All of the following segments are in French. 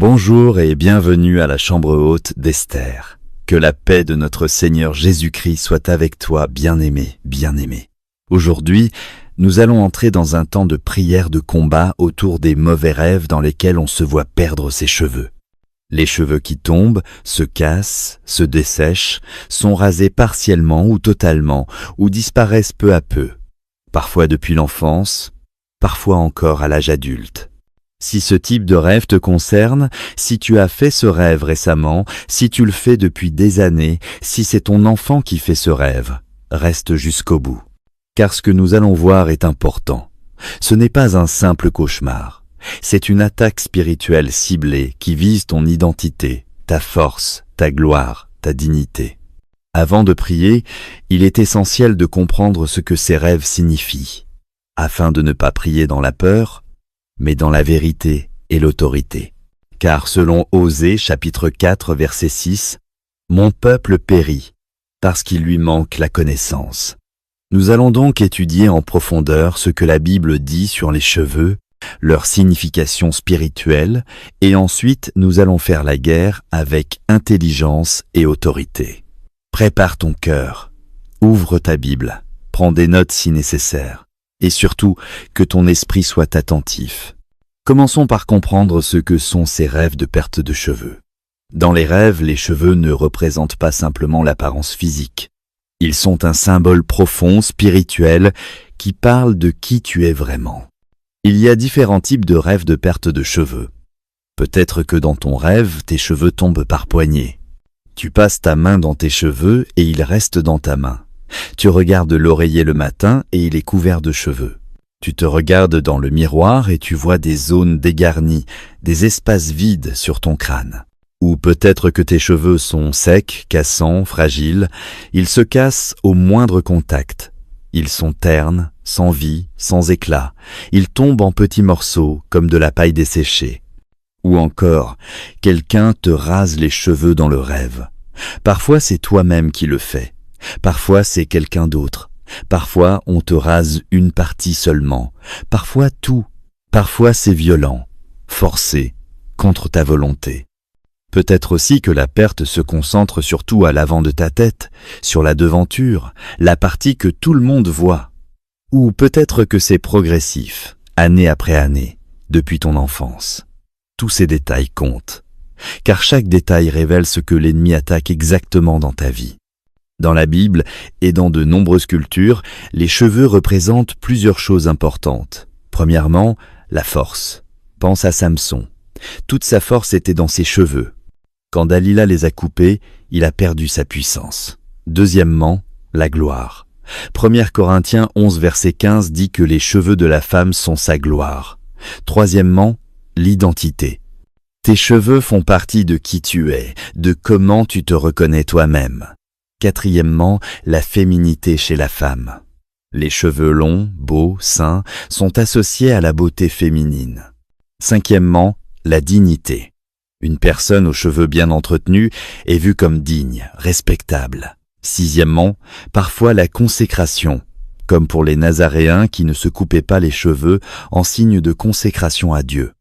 Bonjour et bienvenue à la chambre haute d'Esther. Que la paix de notre Seigneur Jésus-Christ soit avec toi, bien-aimé, bien-aimé. Aujourd'hui, nous allons entrer dans un temps de prière de combat autour des mauvais rêves dans lesquels on se voit perdre ses cheveux. Les cheveux qui tombent, se cassent, se dessèchent, sont rasés partiellement ou totalement, ou disparaissent peu à peu, parfois depuis l'enfance, parfois encore à l'âge adulte. Si ce type de rêve te concerne, si tu as fait ce rêve récemment, si tu le fais depuis des années, si c'est ton enfant qui fait ce rêve, reste jusqu'au bout. Car ce que nous allons voir est important. Ce n'est pas un simple cauchemar. C'est une attaque spirituelle ciblée qui vise ton identité, ta force, ta gloire, ta dignité. Avant de prier, il est essentiel de comprendre ce que ces rêves signifient, afin de ne pas prier dans la peur, mais dans la vérité et l'autorité. Car selon Osée, chapitre 4, verset 6, « Mon peuple périt, parce qu'il lui manque la connaissance. » Nous allons donc étudier en profondeur ce que la Bible dit sur les cheveux, leur signification spirituelle, et ensuite nous allons faire la guerre avec intelligence et autorité. Prépare ton cœur, ouvre ta Bible, prends des notes si nécessaire. Et surtout, que ton esprit soit attentif. Commençons par comprendre ce que sont ces rêves de perte de cheveux. Dans les rêves, les cheveux ne représentent pas simplement l'apparence physique. Ils sont un symbole profond, spirituel, qui parle de qui tu es vraiment. Il y a différents types de rêves de perte de cheveux. Peut-être que dans ton rêve, tes cheveux tombent par poignées. Tu passes ta main dans tes cheveux et ils restent dans ta main. Tu regardes l'oreiller le matin et il est couvert de cheveux. Tu te regardes dans le miroir et tu vois des zones dégarnies, des espaces vides sur ton crâne. Ou peut-être que tes cheveux sont secs, cassants, fragiles. Ils se cassent au moindre contact. Ils sont ternes, sans vie, sans éclat. Ils tombent en petits morceaux, comme de la paille desséchée. Ou encore, quelqu'un te rase les cheveux dans le rêve. Parfois c'est toi-même qui le fais. Parfois c'est quelqu'un d'autre. Parfois on te rase une partie seulement. Parfois tout. Parfois c'est violent, forcé, contre ta volonté. Peut-être aussi que la perte se concentre surtout à l'avant de ta tête, sur la devanture, la partie que tout le monde voit. Ou peut-être que c'est progressif, année après année, depuis ton enfance. Tous ces détails comptent, car chaque détail révèle ce que l'ennemi attaque exactement dans ta vie. Dans la Bible et dans de nombreuses cultures, les cheveux représentent plusieurs choses importantes. Premièrement, la force. Pense à Samson. Toute sa force était dans ses cheveux. Quand Dalila les a coupés, il a perdu sa puissance. Deuxièmement, la gloire. 1 Corinthiens 11, verset 15 dit que les cheveux de la femme sont sa gloire. Troisièmement, l'identité. Tes cheveux font partie de qui tu es, de comment tu te reconnais toi-même. Quatrièmement, la féminité chez la femme. Les cheveux longs, beaux, sains, sont associés à la beauté féminine. Cinquièmement, la dignité. Une personne aux cheveux bien entretenus est vue comme digne, respectable. Sixièmement, parfois la consécration, comme pour les Nazaréens qui ne se coupaient pas les cheveux en signe de consécration à Dieu.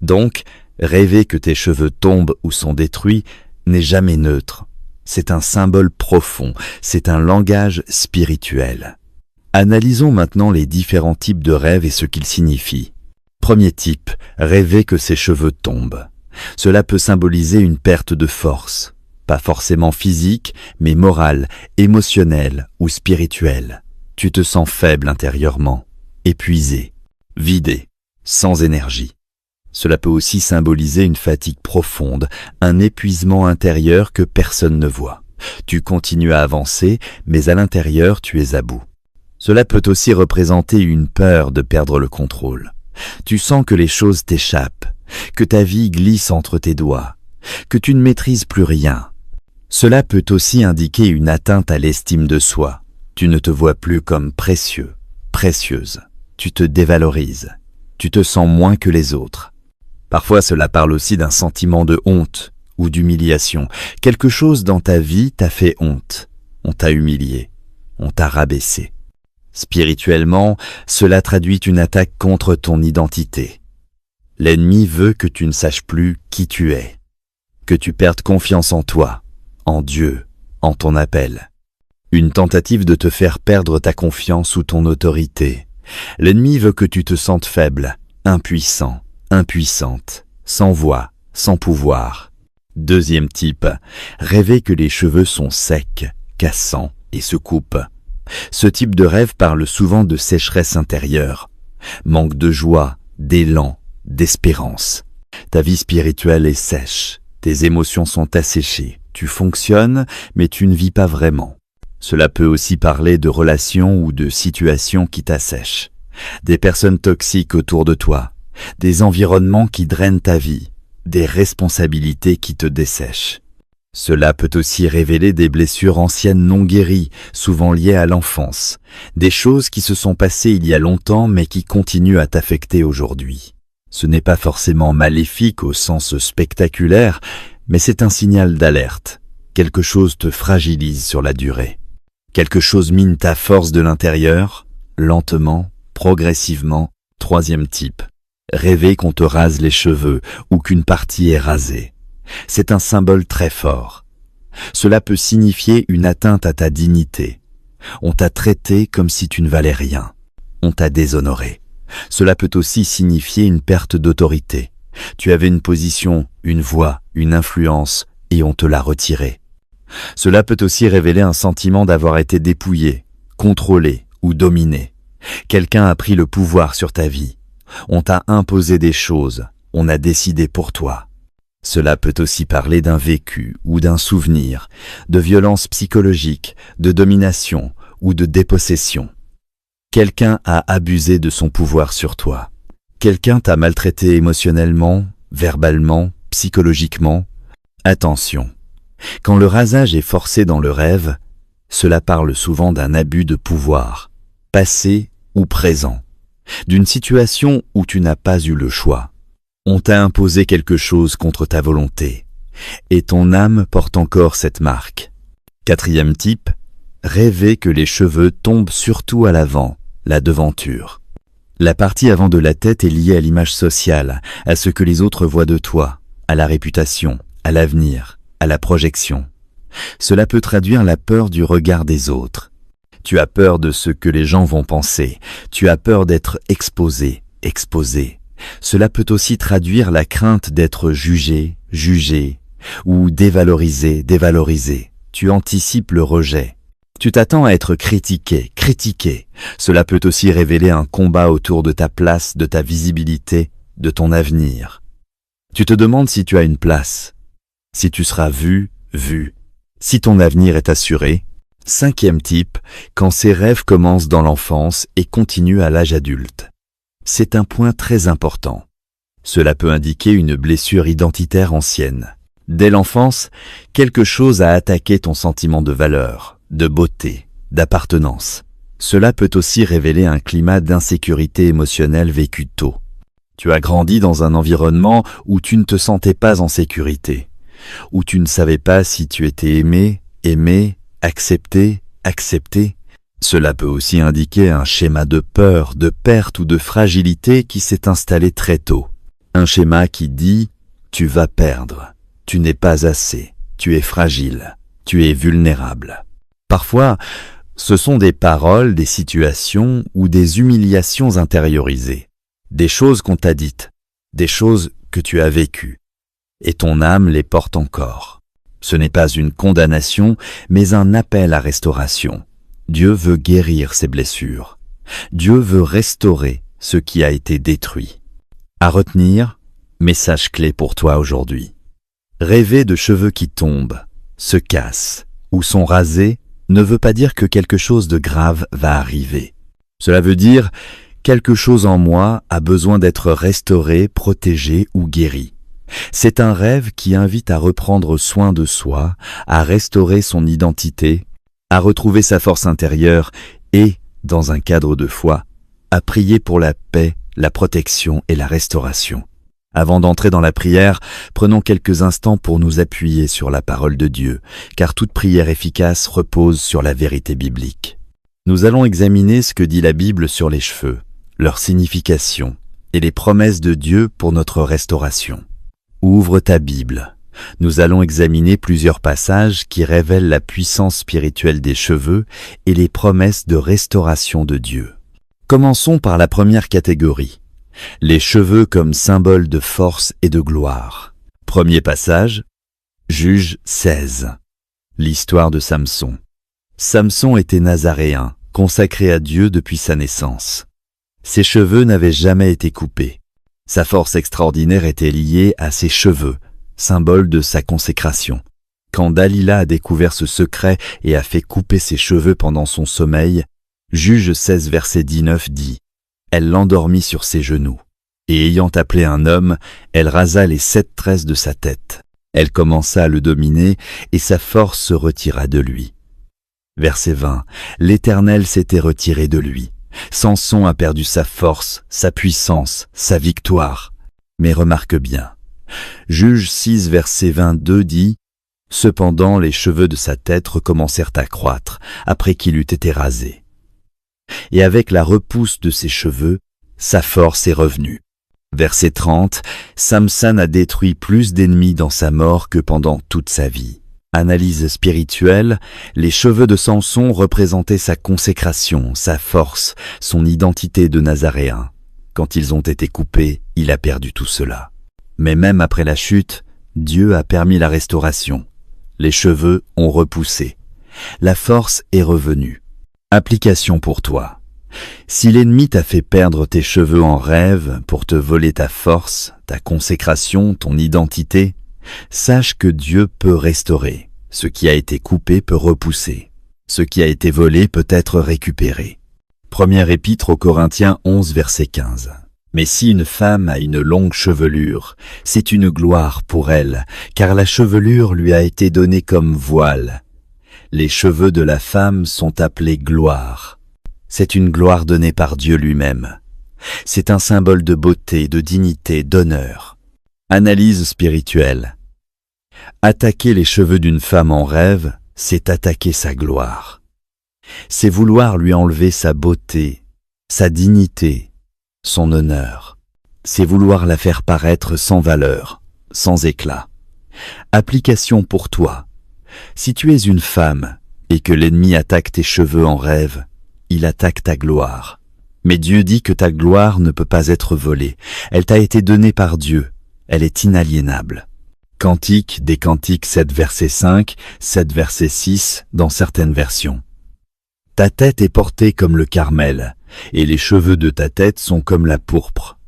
Donc, rêver que tes cheveux tombent ou sont détruits n'est jamais neutre. C'est un symbole profond, c'est un langage spirituel. Analysons maintenant les différents types de rêves et ce qu'ils signifient. Premier type, rêver que ses cheveux tombent. Cela peut symboliser une perte de force, pas forcément physique, mais morale, émotionnelle ou spirituelle. Tu te sens faible intérieurement, épuisé, vidé, sans énergie. Cela peut aussi symboliser une fatigue profonde, un épuisement intérieur que personne ne voit. Tu continues à avancer, mais à l'intérieur, tu es à bout. Cela peut aussi représenter une peur de perdre le contrôle. Tu sens que les choses t'échappent, que ta vie glisse entre tes doigts, que tu ne maîtrises plus rien. Cela peut aussi indiquer une atteinte à l'estime de soi. Tu ne te vois plus comme précieux, précieuse. Tu te dévalorises. Tu te sens moins que les autres. Parfois, cela parle aussi d'un sentiment de honte ou d'humiliation. Quelque chose dans ta vie t'a fait honte. On t'a humilié. On t'a rabaissé. Spirituellement, cela traduit une attaque contre ton identité. L'ennemi veut que tu ne saches plus qui tu es, que tu perdes confiance en toi, en Dieu, en ton appel. Une tentative de te faire perdre ta confiance ou ton autorité. L'ennemi veut que tu te sentes faible, impuissant, impuissante, sans voix, sans pouvoir. Deuxième type, rêver que les cheveux sont secs, cassants et se coupent. Ce type de rêve parle souvent de sécheresse intérieure, manque de joie, d'élan, d'espérance. Ta vie spirituelle est sèche, tes émotions sont asséchées, tu fonctionnes mais tu ne vis pas vraiment. Cela peut aussi parler de relations ou de situations qui t'assèchent, des personnes toxiques autour de toi, des environnements qui drainent ta vie, des responsabilités qui te dessèchent. Cela peut aussi révéler des blessures anciennes non guéries, souvent liées à l'enfance, des choses qui se sont passées il y a longtemps mais qui continuent à t'affecter aujourd'hui. Ce n'est pas forcément maléfique au sens spectaculaire, mais c'est un signal d'alerte. Quelque chose te fragilise sur la durée. Quelque chose mine ta force de l'intérieur, lentement, progressivement. Troisième type. Rêver qu'on te rase les cheveux ou qu'une partie est rasée. C'est un symbole très fort. Cela peut signifier une atteinte à ta dignité. On t'a traité comme si tu ne valais rien. On t'a déshonoré. Cela peut aussi signifier une perte d'autorité. Tu avais une position, une voix, une influence, et on te l'a retirée. Cela peut aussi révéler un sentiment d'avoir été dépouillé, contrôlé ou dominé. Quelqu'un a pris le pouvoir sur ta vie. On t'a imposé des choses, on a décidé pour toi. Cela peut aussi parler d'un vécu ou d'un souvenir, de violence psychologique, de domination ou de dépossession. Quelqu'un a abusé de son pouvoir sur toi. Quelqu'un t'a maltraité émotionnellement, verbalement, psychologiquement. Attention, quand le rasage est forcé dans le rêve, cela parle souvent d'un abus de pouvoir, passé ou présent, d'une situation où tu n'as pas eu le choix. On t'a imposé quelque chose contre ta volonté, et ton âme porte encore cette marque. Quatrième type, rêver que les cheveux tombent surtout à l'avant, la devanture. La partie avant de la tête est liée à l'image sociale, à ce que les autres voient de toi, à la réputation, à l'avenir, à la projection. Cela peut traduire la peur du regard des autres. Tu as peur de ce que les gens vont penser, tu as peur d'être exposé, exposé. Cela peut aussi traduire la crainte d'être jugé, jugé, ou dévalorisé, dévalorisé. Tu anticipes le rejet. Tu t'attends à être critiqué, critiqué. Cela peut aussi révéler un combat autour de ta place, de ta visibilité, de ton avenir. Tu te demandes si tu as une place, si tu seras vu, vu, si ton avenir est assuré. Cinquième type, quand ces rêves commencent dans l'enfance et continuent à l'âge adulte. C'est un point très important. Cela peut indiquer une blessure identitaire ancienne. Dès l'enfance, quelque chose a attaqué ton sentiment de valeur, de beauté, d'appartenance. Cela peut aussi révéler un climat d'insécurité émotionnelle vécu tôt. Tu as grandi dans un environnement où tu ne te sentais pas en sécurité, où tu ne savais pas si tu étais aimé, aimé, accepté, accepté. Cela peut aussi indiquer un schéma de peur, de perte ou de fragilité qui s'est installé très tôt. Un schéma qui dit « tu vas perdre, tu n'es pas assez, tu es fragile, tu es vulnérable ». Parfois, ce sont des paroles, des situations ou des humiliations intériorisées, des choses qu'on t'a dites, des choses que tu as vécues, et ton âme les porte encore. Ce n'est pas une condamnation, mais un appel à restauration. Dieu veut guérir ces blessures. Dieu veut restaurer ce qui a été détruit. À retenir, message clé pour toi aujourd'hui. Rêver de cheveux qui tombent, se cassent ou sont rasés ne veut pas dire que quelque chose de grave va arriver. Cela veut dire quelque chose en moi a besoin d'être restauré, protégé ou guéri. C'est un rêve qui invite à reprendre soin de soi, à restaurer son identité, à retrouver sa force intérieure et, dans un cadre de foi, à prier pour la paix, la protection et la restauration. Avant d'entrer dans la prière, prenons quelques instants pour nous appuyer sur la parole de Dieu, car toute prière efficace repose sur la vérité biblique. Nous allons examiner ce que dit la Bible sur les cheveux, leur signification et les promesses de Dieu pour notre restauration. Ouvre ta Bible. Nous allons examiner plusieurs passages qui révèlent la puissance spirituelle des cheveux et les promesses de restauration de Dieu. Commençons par la première catégorie, les cheveux comme symbole de force et de gloire. Premier passage, Juge 16. L'histoire de Samson. Samson était nazaréen, consacré à Dieu depuis sa naissance. Ses cheveux n'avaient jamais été coupés. Sa force extraordinaire était liée à ses cheveux, symbole de sa consécration. Quand Dalila a découvert ce secret et a fait couper ses cheveux pendant son sommeil, Juge 16 verset 19 dit « Elle l'endormit sur ses genoux, et ayant appelé un homme, elle rasa les 7 tresses de sa tête. Elle commença à le dominer, et sa force se retira de lui. » Verset 20 « L'Éternel s'était retiré de lui. Samson a perdu sa force, sa puissance, sa victoire. » Mais remarque bien, Juge 6 verset 22 dit « Cependant les cheveux de sa tête recommencèrent à croître, après qu'il eut été rasé. Et avec la repousse de ses cheveux, sa force est revenue. » Verset 30, Samson a détruit plus d'ennemis dans sa mort que pendant toute sa vie. Analyse spirituelle, les cheveux de Samson représentaient sa consécration, sa force, son identité de nazaréen. Quand ils ont été coupés, il a perdu tout cela. Mais même après la chute, Dieu a permis la restauration. Les cheveux ont repoussé. La force est revenue. Application pour toi. Si l'ennemi t'a fait perdre tes cheveux en rêve pour te voler ta force, ta consécration, ton identité, sache que Dieu peut restaurer. Ce qui a été coupé peut repousser. Ce qui a été volé peut être récupéré. Première épître aux Corinthiens 11 verset 15. Mais si une femme a une longue chevelure, c'est une gloire pour elle, car la chevelure lui a été donnée comme voile. Les cheveux de la femme sont appelés gloire. C'est une gloire donnée par Dieu lui-même. C'est un symbole de beauté, de dignité, d'honneur. Analyse spirituelle. Attaquer les cheveux d'une femme en rêve, c'est attaquer sa gloire. C'est vouloir lui enlever sa beauté, sa dignité, son honneur. C'est vouloir la faire paraître sans valeur, sans éclat. Application pour toi. Si tu es une femme et que l'ennemi attaque tes cheveux en rêve, il attaque ta gloire. Mais Dieu dit que ta gloire ne peut pas être volée. Elle t'a été donnée par Dieu. Elle est inaliénable. Cantique des Cantiques 7 verset 5, 7 verset 6 dans certaines versions. Ta tête est portée comme le Carmel, et les cheveux de ta tête sont comme la pourpre.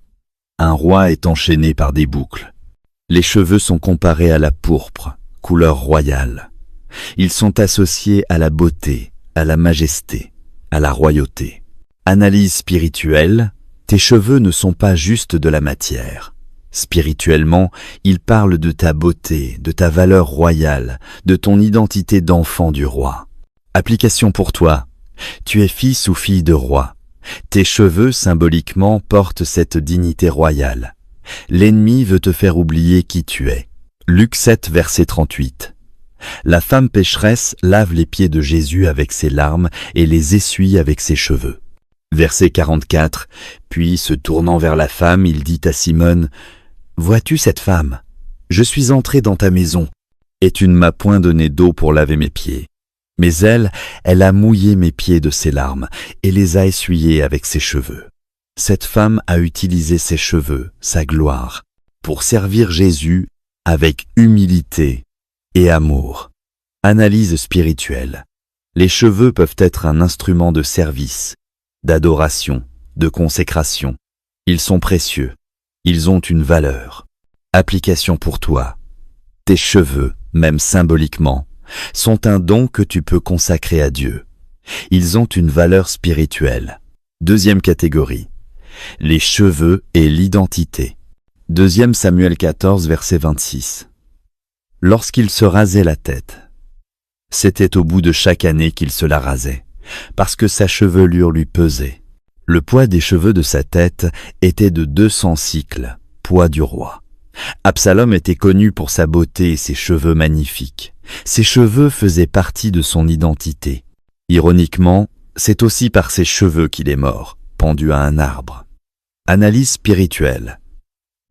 Un roi est enchaîné par des boucles. Les cheveux sont comparés à la pourpre, couleur royale. Ils sont associés à la beauté, à la majesté, à la royauté. Analyse spirituelle, tes cheveux ne sont pas juste de la matière. Spirituellement, ils parlent de ta beauté, de ta valeur royale, de ton identité d'enfant du roi. Application pour toi. Tu es fils ou fille de roi. Tes cheveux, symboliquement, portent cette dignité royale. L'ennemi veut te faire oublier qui tu es. Luc 7, verset 38. La femme pécheresse lave les pieds de Jésus avec ses larmes et les essuie avec ses cheveux. Verset 44. Puis, se tournant vers la femme, il dit à Simone, « Vois-tu cette femme? Je suis entré dans ta maison, et tu ne m'as point donné d'eau pour laver mes pieds. Mais elle a mouillé mes pieds de ses larmes et les a essuyés avec ses cheveux. » Cette femme a utilisé ses cheveux, sa gloire, pour servir Jésus avec humilité et amour. Analyse spirituelle. Les cheveux peuvent être un instrument de service, d'adoration, de consécration. Ils sont précieux. Ils ont une valeur. Application pour toi. Tes cheveux, même symboliquement, sont un don que tu peux consacrer à Dieu. Ils ont une valeur spirituelle. Deuxième catégorie. Les cheveux et l'identité. 2 Samuel 14, verset 26. Lorsqu'il se rasait la tête, c'était au bout de chaque année qu'il se la rasait, parce que sa chevelure lui pesait. Le poids des cheveux de sa tête était de 200 cycles, poids du roi. Absalom était connu pour sa beauté et ses cheveux magnifiques. Ses cheveux faisaient partie de son identité. Ironiquement, c'est aussi par ses cheveux qu'il est mort, pendu à un arbre. Analyse spirituelle.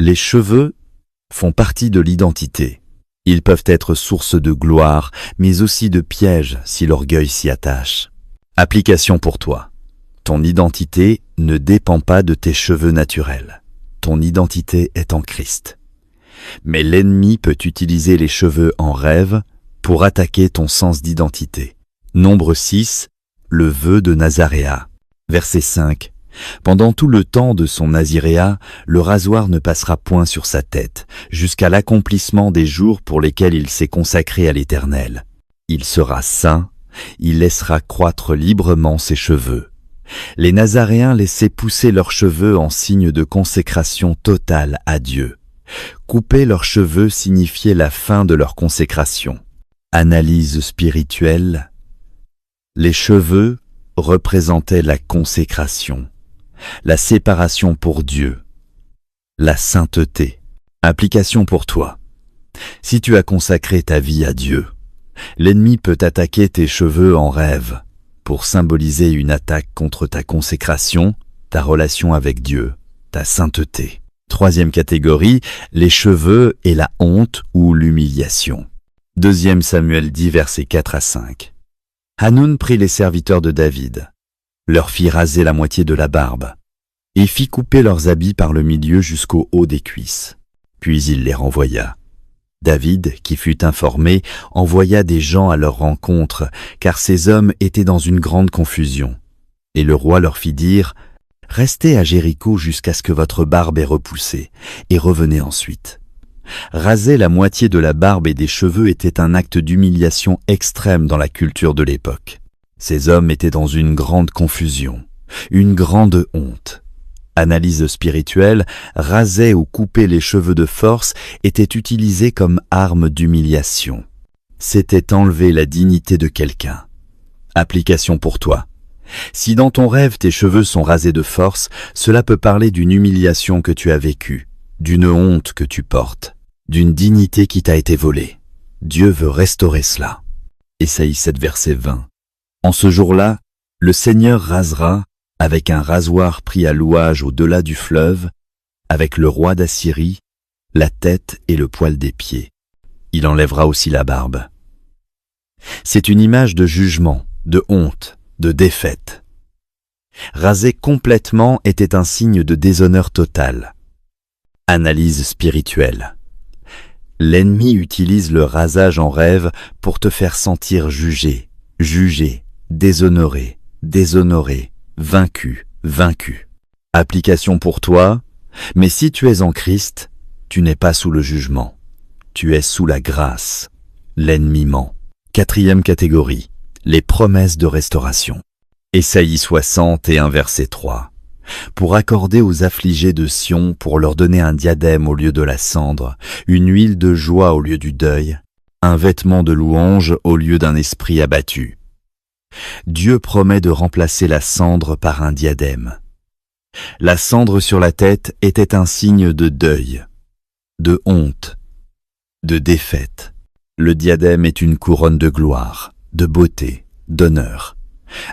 Les cheveux font partie de l'identité. Ils peuvent être source de gloire, mais aussi de piège si l'orgueil s'y attache. Application pour toi. Ton identité ne dépend pas de tes cheveux naturels. Ton identité est en Christ. Mais l'ennemi peut utiliser les cheveux en rêve pour attaquer ton sens d'identité. Nombre 6, le vœu de Nazaréa. Verset 5. Pendant tout le temps de son naziréat, le rasoir ne passera point sur sa tête, jusqu'à l'accomplissement des jours pour lesquels il s'est consacré à l'Éternel. Il sera saint, il laissera croître librement ses cheveux. Les Nazaréens laissaient pousser leurs cheveux en signe de consécration totale à Dieu. Couper leurs cheveux signifiait la fin de leur consécration. Analyse spirituelle. Les cheveux représentaient la consécration, la séparation pour Dieu, la sainteté. Application pour toi. Si tu as consacré ta vie à Dieu, l'ennemi peut attaquer tes cheveux en rêve pour symboliser une attaque contre ta consécration, ta relation avec Dieu, ta sainteté. Troisième catégorie, les cheveux et la honte ou l'humiliation. 2 Samuel 10, versets 4 à 5. Hanoun prit les serviteurs de David, leur fit raser la moitié de la barbe, et fit couper leurs habits par le milieu jusqu'au haut des cuisses. Puis il les renvoya. David, qui fut informé, envoya des gens à leur rencontre, car ces hommes étaient dans une grande confusion. Et le roi leur fit dire, « Restez à Jéricho jusqu'à ce que votre barbe ait repoussé, et revenez ensuite. » Raser la moitié de la barbe et des cheveux était un acte d'humiliation extrême dans la culture de l'époque. Ces hommes étaient dans une grande confusion, une grande honte. Analyse spirituelle, raser ou couper les cheveux de force était utilisé comme arme d'humiliation. C'était enlever la dignité de quelqu'un. Application pour toi. Si dans ton rêve tes cheveux sont rasés de force, cela peut parler d'une humiliation que tu as vécue, d'une honte que tu portes, d'une dignité qui t'a été volée. Dieu veut restaurer cela. Ésaïe 7, verset 20. En ce jour-là, le Seigneur rasera, avec un rasoir pris à louage au-delà du fleuve, avec le roi d'Assyrie, la tête et le poil des pieds. Il enlèvera aussi la barbe. C'est une image de jugement, de honte, de défaite. Raser complètement était un signe de déshonneur total. Analyse spirituelle. L'ennemi utilise le rasage en rêve pour te faire sentir jugé, déshonoré, vaincu. Application pour toi, mais si tu es en Christ, tu n'es pas sous le jugement. Tu es sous la grâce. L'ennemi ment. 4e catégorie, les promesses de restauration. Ésaïe 61, verset 3. Pour accorder aux affligés de Sion, pour leur donner un diadème au lieu de la cendre, une huile de joie au lieu du deuil, un vêtement de louange au lieu d'un esprit abattu. Dieu promet de remplacer la cendre par un diadème. La cendre sur la tête était un signe de deuil, de honte, de défaite. Le diadème est une couronne de gloire, de beauté, d'honneur.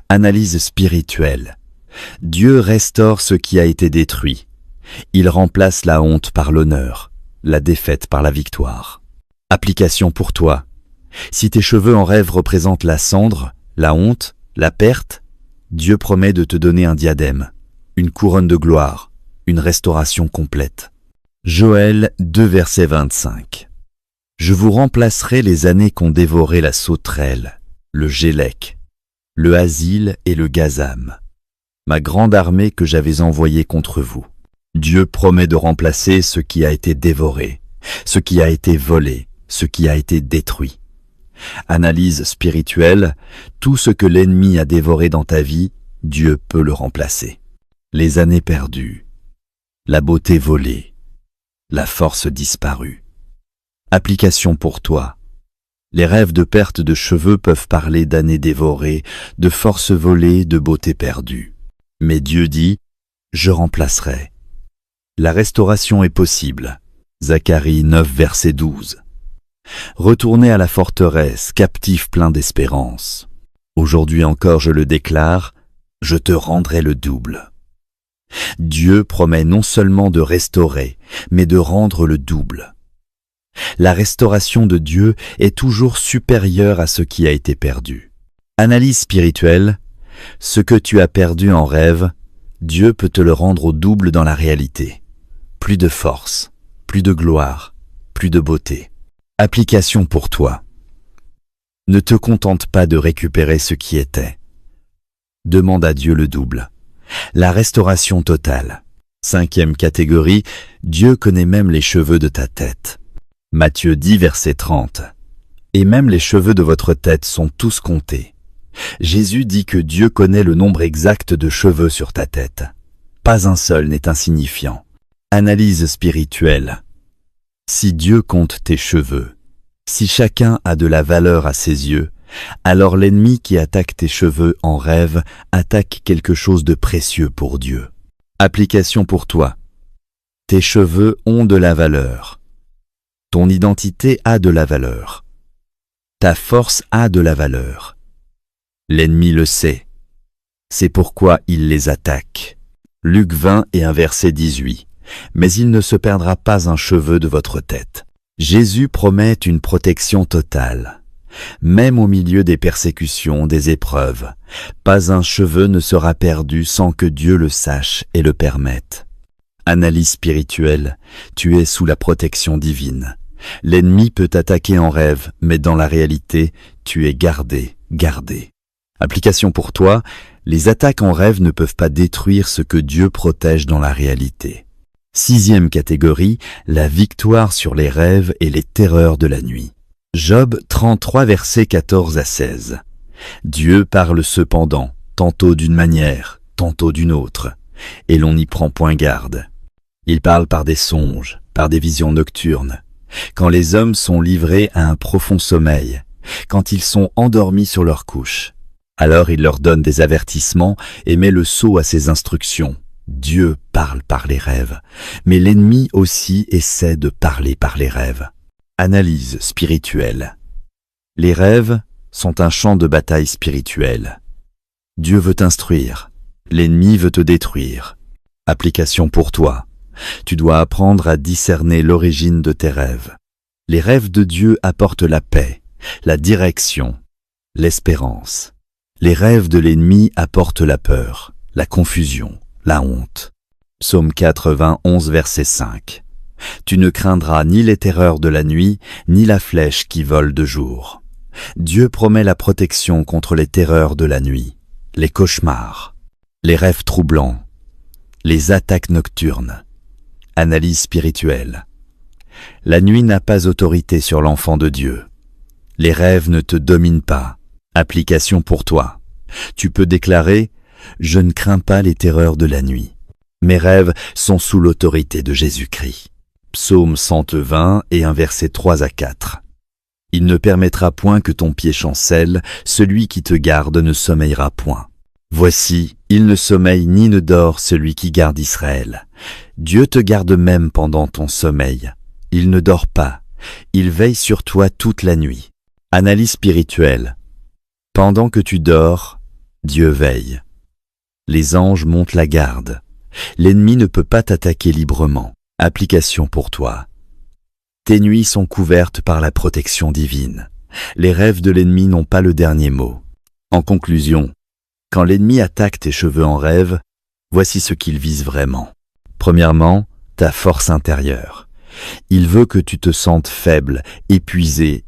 Analyse spirituelle. Dieu restaure ce qui a été détruit. Il remplace la honte par l'honneur, la défaite par la victoire. Application pour toi. Si tes cheveux en rêve représentent la cendre, la honte, la perte, Dieu promet de te donner un diadème, une couronne de gloire, une restauration complète. Joël 2, verset 25. Je vous remplacerai les années qu'ont dévoré la sauterelle, le gélec, le hasil et le gazam, ma grande armée que j'avais envoyée contre vous. Dieu promet de remplacer ce qui a été dévoré, ce qui a été volé, ce qui a été détruit. Analyse spirituelle, tout ce que l'ennemi a dévoré dans ta vie, Dieu peut le remplacer. Les années perdues, la beauté volée, la force disparue. Application pour toi. Les rêves de perte de cheveux peuvent parler d'années dévorées, de force volée, de beauté perdue. Mais Dieu dit, je remplacerai. La restauration est possible. Zacharie 9, verset 12. Retournez à la forteresse, captif plein d'espérance. Aujourd'hui encore je le déclare, je te rendrai le double. Dieu promet non seulement de restaurer, mais de rendre le double. La restauration de Dieu est toujours supérieure à ce qui a été perdu. Analyse spirituelle, ce que tu as perdu en rêve, Dieu peut te le rendre au double dans la réalité. Plus de force, plus de gloire, plus de beauté. Application pour toi. Ne te contente pas de récupérer ce qui était. Demande à Dieu le double. La restauration totale. 5e catégorie, Dieu connaît même les cheveux de ta tête. Matthieu 10, verset 30. Et même les cheveux de votre tête sont tous comptés. Jésus dit que Dieu connaît le nombre exact de cheveux sur ta tête. Pas un seul n'est insignifiant. Analyse spirituelle. Si Dieu compte tes cheveux, si chacun a de la valeur à ses yeux, alors l'ennemi qui attaque tes cheveux en rêve attaque quelque chose de précieux pour Dieu. Application pour toi. Tes cheveux ont de la valeur. Ton identité a de la valeur. Ta force a de la valeur. L'ennemi le sait. C'est pourquoi il les attaque. Luc 20 et un verset 18. Mais il ne se perdra pas un cheveu de votre tête. Jésus promet une protection totale. Même au milieu des persécutions, des épreuves, pas un cheveu ne sera perdu sans que Dieu le sache et le permette. Analyse spirituelle, tu es sous la protection divine. L'ennemi peut t'attaquer en rêve, mais dans la réalité, tu es gardé. Application pour toi, les attaques en rêve ne peuvent pas détruire ce que Dieu protège dans la réalité. 6e catégorie, la victoire sur les rêves et les terreurs de la nuit. Job 33 versets 14 à 16. Dieu parle cependant, tantôt d'une manière, tantôt d'une autre, et l'on n'y prend point garde. Il parle par des songes, par des visions nocturnes, quand les hommes sont livrés à un profond sommeil, quand ils sont endormis sur leur couche. Alors il leur donne des avertissements et met le sceau à ses instructions. Dieu parle par les rêves, mais l'ennemi aussi essaie de parler par les rêves. Analyse spirituelle. Les rêves sont un champ de bataille spirituel. Dieu veut t'instruire, l'ennemi veut te détruire. Application pour toi. Tu dois apprendre à discerner l'origine de tes rêves. Les rêves de Dieu apportent la paix, la direction, l'espérance. Les rêves de l'ennemi apportent la peur, la confusion, la honte. Psaume 91, verset 5. Tu ne craindras ni les terreurs de la nuit, ni la flèche qui vole de jour. Dieu promet la protection contre les terreurs de la nuit, les cauchemars, les rêves troublants, les attaques nocturnes. Analyse spirituelle. La nuit n'a pas autorité sur l'enfant de Dieu. Les rêves ne te dominent pas. Application pour toi. Tu peux déclarer « Je ne crains pas les terreurs de la nuit. Mes rêves sont sous l'autorité de Jésus-Christ. » Psaume 120 et un verset 3 à 4. Il ne permettra point que ton pied chancelle, celui qui te garde ne sommeillera point. Voici, il ne sommeille ni ne dort celui qui garde Israël. Dieu te garde même pendant ton sommeil. Il ne dort pas, il veille sur toi toute la nuit. Analyse spirituelle. Pendant que tu dors, Dieu veille. Les anges montent la garde. L'ennemi ne peut pas t'attaquer librement. Application pour toi. Tes nuits sont couvertes par la protection divine. Les rêves de l'ennemi n'ont pas le dernier mot. En conclusion, quand l'ennemi attaque tes cheveux en rêve, voici ce qu'il vise vraiment. Premièrement, ta force intérieure. Il veut que tu te sentes faible, épuisé,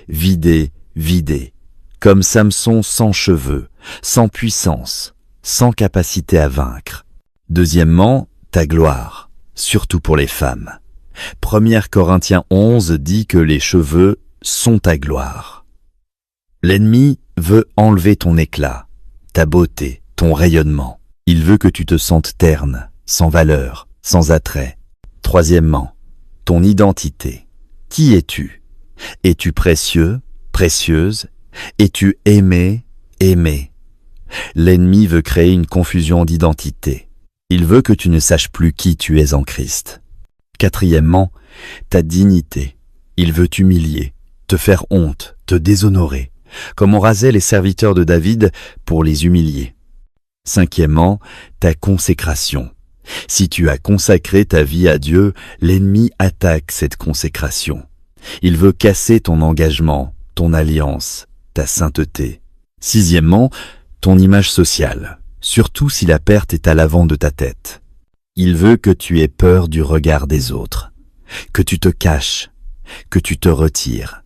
vidé, comme Samson sans cheveux, sans puissance, sans capacité à vaincre. Deuxièmement, ta gloire, surtout pour les femmes. 1 Corinthiens 11 dit que les cheveux sont ta gloire. L'ennemi veut enlever ton éclat, ta beauté, ton rayonnement. Il veut que tu te sentes terne, sans valeur, sans attrait. Troisièmement, ton identité. Qui es-tu? Es-tu précieux, précieuse? Es-tu aimé, aimé? L'ennemi veut créer une confusion d'identité. Il veut que tu ne saches plus qui tu es en Christ. Quatrièmement, ta dignité. Il veut t'humilier, te faire honte, te déshonorer, comme on rasait les serviteurs de David pour les humilier. Cinquièmement, ta consécration. Si tu as consacré ta vie à Dieu, l'ennemi attaque cette consécration. Il veut casser ton engagement, ton alliance, ta sainteté. Sixièmement, ton image sociale, surtout si la perte est à l'avant de ta tête. Il veut que tu aies peur du regard des autres, que tu te caches, que tu te retires.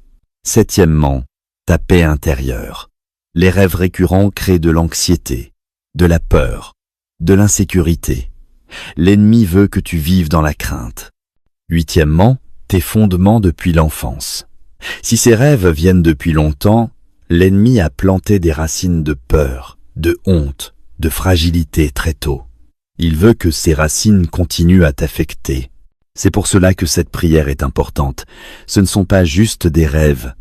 Septièmement, ta paix intérieure. Les rêves récurrents créent de l'anxiété, de la peur, de l'insécurité. L'ennemi veut que tu vives dans la crainte. Huitièmement, tes fondements depuis l'enfance. Si ces rêves viennent depuis longtemps, l'ennemi a planté des racines de peur, de honte, de fragilité très tôt. Il veut que ces racines continuent à t'affecter. C'est pour cela que cette prière est importante. Ce ne sont pas juste des rêves.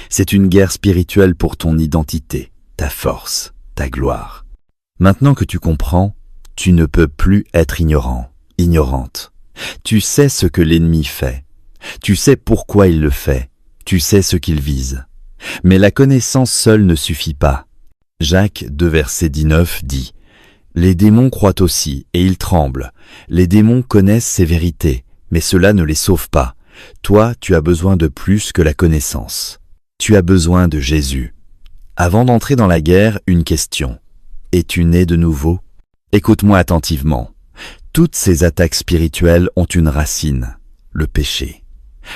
C'est une guerre spirituelle pour ton identité, ta force, ta gloire. Maintenant que tu comprends, tu ne peux plus être ignorant, ignorante. Tu sais ce que l'ennemi fait. Tu sais pourquoi il le fait. Tu sais ce qu'il vise. Mais la connaissance seule ne suffit pas. Jacques 2 verset 19 dit « Les démons croient aussi et ils tremblent. Les démons connaissent ces vérités, mais cela ne les sauve pas. Toi, tu as besoin de plus que la connaissance. Tu as besoin de Jésus. » Avant d'entrer dans la guerre, une question. Es-tu né de nouveau? Écoute-moi attentivement. Toutes ces attaques spirituelles ont une racine, le péché.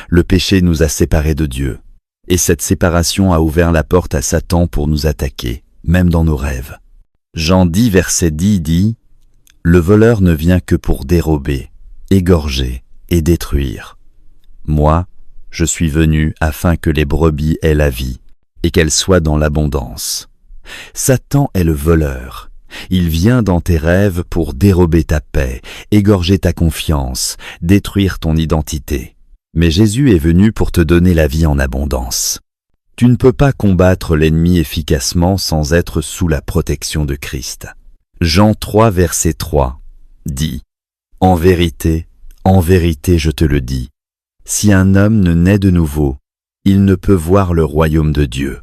Le péché nous a séparés de Dieu. Et cette séparation a ouvert la porte à Satan pour nous attaquer, même dans nos rêves. Jean 10 verset 10 dit « Le voleur ne vient que pour dérober, égorger et détruire. Moi, je suis venu afin que les brebis aient la vie et qu'elles soient dans l'abondance. » Satan est le voleur. Il vient dans tes rêves pour dérober ta paix, égorger ta confiance, détruire ton identité. Mais Jésus est venu pour te donner la vie en abondance. Tu ne peux pas combattre l'ennemi efficacement sans être sous la protection de Christ. Jean 3 verset 3 dit « En vérité, je te le dis, si un homme ne naît de nouveau, il ne peut voir le royaume de Dieu. »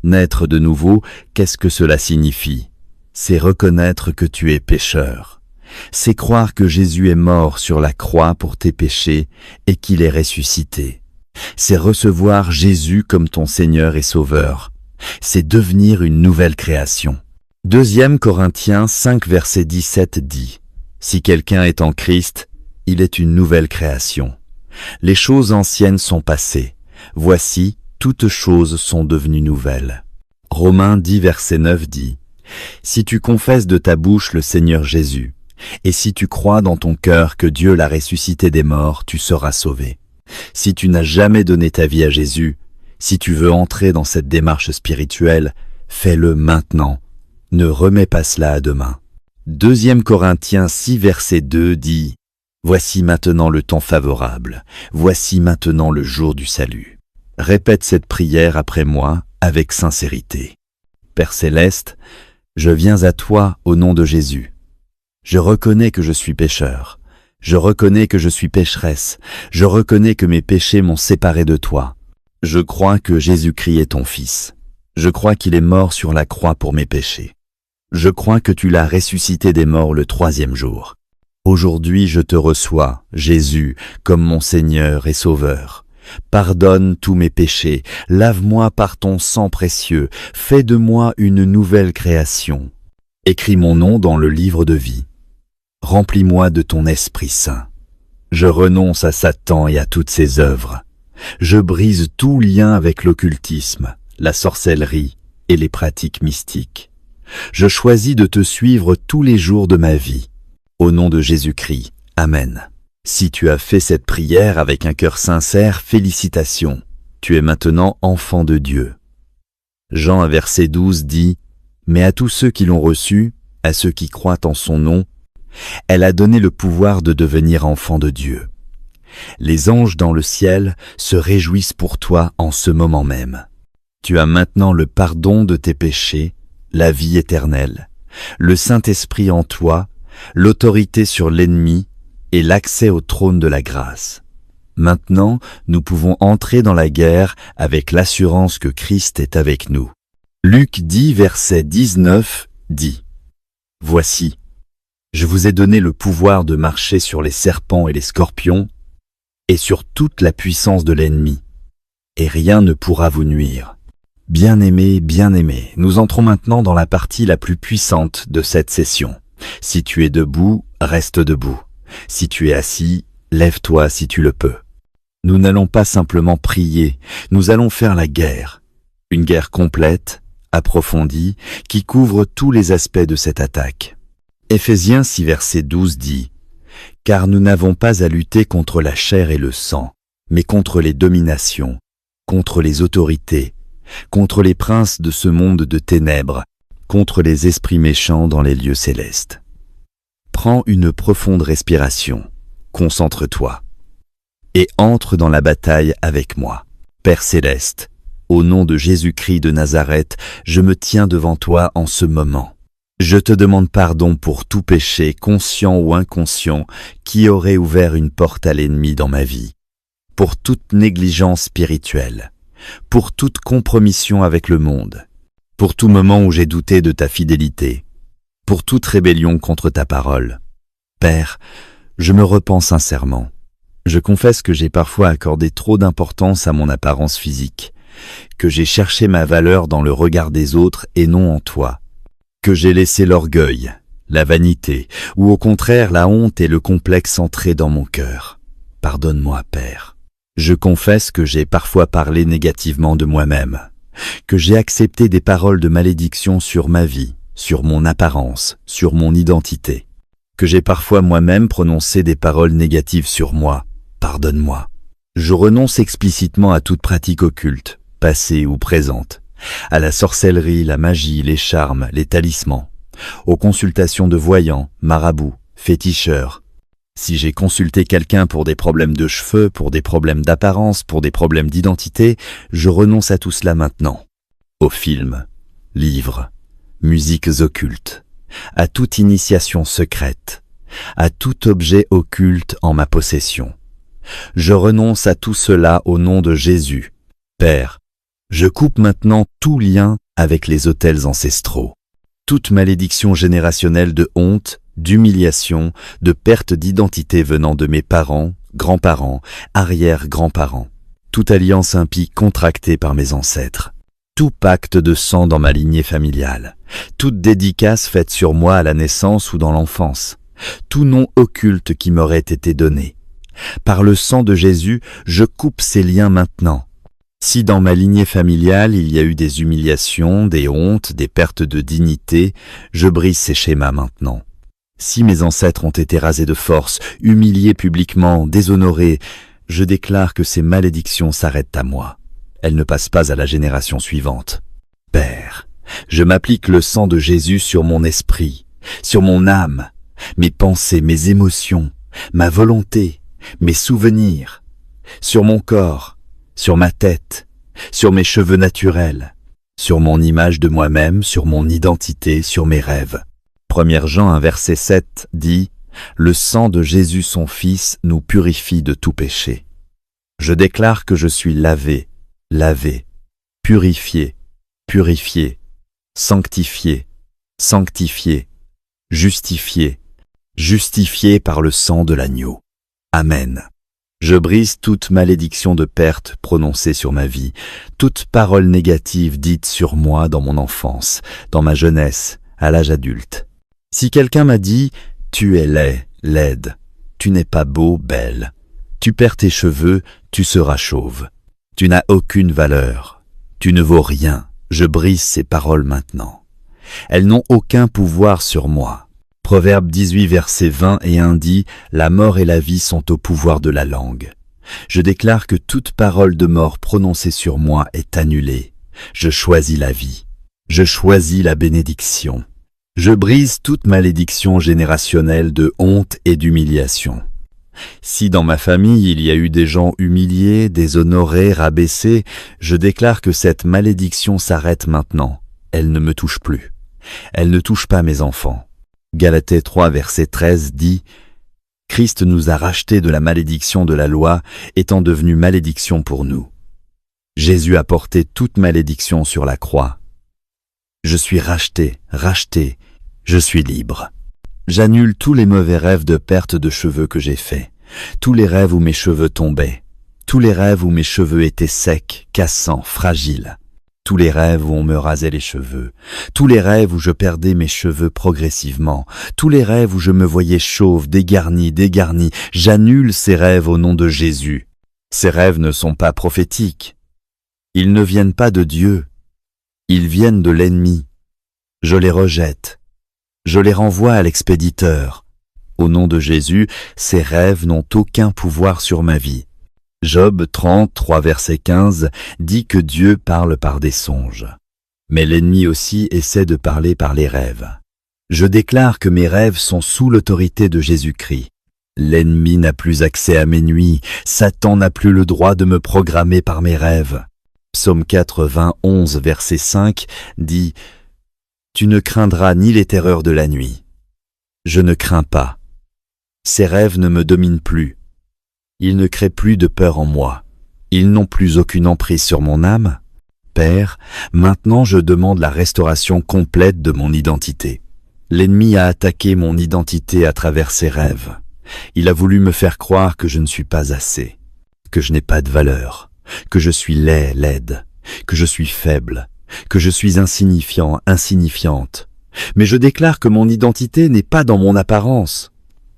Naître de nouveau, qu'est-ce que cela signifie? C'est reconnaître que tu es pécheur. C'est croire que Jésus est mort sur la croix pour tes péchés et qu'il est ressuscité. C'est recevoir Jésus comme ton Seigneur et Sauveur. C'est devenir une nouvelle création. 2 Corinthiens 5 verset 17 dit « Si quelqu'un est en Christ, il est une nouvelle création. Les choses anciennes sont passées. Voici, toutes choses sont devenues nouvelles. » Romains 10 verset 9 dit « Si tu confesses de ta bouche le Seigneur Jésus, et si tu crois dans ton cœur que Dieu l'a ressuscité des morts, tu seras sauvé. » Si tu n'as jamais donné ta vie à Jésus, si tu veux entrer dans cette démarche spirituelle, fais-le maintenant. Ne remets pas cela à demain. 2 Corinthiens 6 verset 2 dit « Voici maintenant le temps favorable, voici maintenant le jour du salut. » Répète cette prière après moi avec sincérité. Père Céleste, je viens à toi au nom de Jésus. Je reconnais que je suis pécheur. Je reconnais que je suis pécheresse. Je reconnais que mes péchés m'ont séparé de toi. Je crois que Jésus-Christ est ton Fils. Je crois qu'il est mort sur la croix pour mes péchés. Je crois que tu l'as ressuscité des morts le 3e jour. Aujourd'hui, je te reçois, Jésus, comme mon Seigneur et Sauveur. Pardonne tous mes péchés, lave-moi par ton sang précieux, fais de moi une nouvelle création. Écris mon nom dans le livre de vie. Remplis-moi de ton Esprit Saint. Je renonce à Satan et à toutes ses œuvres. Je brise tout lien avec l'occultisme, la sorcellerie et les pratiques mystiques. Je choisis de te suivre tous les jours de ma vie. Au nom de Jésus-Christ, Amen. Si tu as fait cette prière avec un cœur sincère, félicitations. Tu es maintenant enfant de Dieu. Jean 1 verset 12 dit « Mais à tous ceux qui l'ont reçu, à ceux qui croient en son nom, elle a donné le pouvoir de devenir enfants de Dieu. » Les anges dans le ciel se réjouissent pour toi en ce moment même. Tu as maintenant le pardon de tes péchés, la vie éternelle, le Saint-Esprit en toi, l'autorité sur l'ennemi et l'accès au trône de la grâce. Maintenant, nous pouvons entrer dans la guerre avec l'assurance que Christ est avec nous. Luc 10 verset 19 dit Voici, je vous ai donné le pouvoir de marcher sur les serpents et les scorpions, et sur toute la puissance de l'ennemi, et rien ne pourra vous nuire. Bien-aimé, nous entrons maintenant dans la partie la plus puissante de cette session. Si tu es debout, reste debout. Si tu es assis, lève-toi si tu le peux. Nous n'allons pas simplement prier, nous allons faire la guerre. Une guerre complète, approfondie, qui couvre tous les aspects de cette attaque. Éphésiens 6 verset 12 dit « Car nous n'avons pas à lutter contre la chair et le sang, mais contre les dominations, contre les autorités, contre les princes de ce monde de ténèbres, contre les esprits méchants dans les lieux célestes. » Prends une profonde respiration, concentre-toi, et entre dans la bataille avec moi. Père céleste, au nom de Jésus-Christ de Nazareth, je me tiens devant toi en ce moment. Je te demande pardon pour tout péché, conscient ou inconscient, qui aurait ouvert une porte à l'ennemi dans ma vie, pour toute négligence spirituelle, pour toute compromission avec le monde, pour tout moment où j'ai douté de ta fidélité, pour toute rébellion contre ta parole. Père, je me repens sincèrement. Je confesse que j'ai parfois accordé trop d'importance à mon apparence physique, que j'ai cherché ma valeur dans le regard des autres et non en toi, que j'ai laissé l'orgueil, la vanité, ou au contraire la honte et le complexe entrer dans mon cœur. Pardonne-moi, Père. Je confesse que j'ai parfois parlé négativement de moi-même, que j'ai accepté des paroles de malédiction sur ma vie, sur mon apparence, sur mon identité, que j'ai parfois moi-même prononcé des paroles négatives sur moi. Pardonne-moi. Je renonce explicitement à toute pratique occulte, passée ou présente, à la sorcellerie, la magie, les charmes, les talismans, aux consultations de voyants, marabouts, féticheurs. Si j'ai consulté quelqu'un pour des problèmes de cheveux, pour des problèmes d'apparence, pour des problèmes d'identité, je renonce à tout cela maintenant. Aux films, livres, musiques occultes, à toute initiation secrète, à tout objet occulte en ma possession. Je renonce à tout cela au nom de Jésus. Père, je coupe maintenant tout lien avec les autels ancestraux. Toute malédiction générationnelle de honte, d'humiliation, de perte d'identité venant de mes parents, grands-parents, arrière-grands-parents. Toute alliance impie contractée par mes ancêtres. Tout pacte de sang dans ma lignée familiale. Toute dédicace faite sur moi à la naissance ou dans l'enfance. Tout nom occulte qui m'aurait été donné. Par le sang de Jésus, je coupe ces liens maintenant. Si dans ma lignée familiale il y a eu des humiliations, des hontes, des pertes de dignité, je brise ces schémas maintenant. Si mes ancêtres ont été rasés de force, humiliés publiquement, déshonorés, je déclare que ces malédictions s'arrêtent à moi. Elles ne passent pas à la génération suivante. Père, je m'applique le sang de Jésus sur mon esprit, sur mon âme, mes pensées, mes émotions, ma volonté, mes souvenirs, sur mon corps, sur ma tête, sur mes cheveux naturels, sur mon image de moi-même, sur mon identité, sur mes rêves. 1 Jean 1 verset 7 dit « Le sang de Jésus son Fils nous purifie de tout péché. » Je déclare que je suis lavé, purifié, sanctifié, justifié par le sang de l'agneau. Amen. Je brise toute malédiction de perte prononcée sur ma vie, toute parole négative dite sur moi dans mon enfance, dans ma jeunesse, à l'âge adulte. Si quelqu'un m'a dit « Tu es laid, laide, tu n'es pas beau, belle, tu perds tes cheveux, tu seras chauve, tu n'as aucune valeur, tu ne vaux rien », je brise ces paroles maintenant. Elles n'ont aucun pouvoir sur moi. Proverbe 18 verset 20 et 1 dit « La mort et la vie sont au pouvoir de la langue. » Je déclare que toute parole de mort prononcée sur moi est annulée. Je choisis la vie. Je choisis la bénédiction. Je brise toute malédiction générationnelle de honte et d'humiliation. Si dans ma famille il y a eu des gens humiliés, déshonorés, rabaissés, je déclare que cette malédiction s'arrête maintenant. Elle ne me touche plus. Elle ne touche pas mes enfants. Galatés 3 verset 13 dit « Christ nous a rachetés de la malédiction de la loi, étant devenu malédiction pour nous. Jésus a porté toute malédiction sur la croix. Je suis racheté, Je suis libre. J'annule tous les mauvais rêves de perte de cheveux que j'ai faits, tous les rêves où mes cheveux tombaient, tous les rêves où mes cheveux étaient secs, cassants, fragiles, tous les rêves où on me rasait les cheveux, tous les rêves où je perdais mes cheveux progressivement, tous les rêves où je me voyais chauve, dégarni, j'annule ces rêves au nom de Jésus. Ces rêves ne sont pas prophétiques. Ils ne viennent pas de Dieu. Ils viennent de l'ennemi. Je les rejette. Je les renvoie à l'expéditeur. Au nom de Jésus, ces rêves n'ont aucun pouvoir sur ma vie. Job 33, verset 15 dit que Dieu parle par des songes. Mais l'ennemi aussi essaie de parler par les rêves. Je déclare que mes rêves sont sous l'autorité de Jésus-Christ. L'ennemi n'a plus accès à mes nuits. Satan n'a plus le droit de me programmer par mes rêves. Psaume 91, verset 5 dit « Tu ne craindras ni les terreurs de la nuit. Je ne crains pas. Ces rêves ne me dominent plus. Ils ne créent plus de peur en moi. Ils n'ont plus aucune emprise sur mon âme. Père, maintenant je demande la restauration complète de mon identité. L'ennemi a attaqué mon identité à travers ses rêves. Il a voulu me faire croire que je ne suis pas assez, que je n'ai pas de valeur, que je suis laide, que je suis faible, que je suis insignifiant, insignifiante. Mais je déclare que mon identité n'est pas dans mon apparence.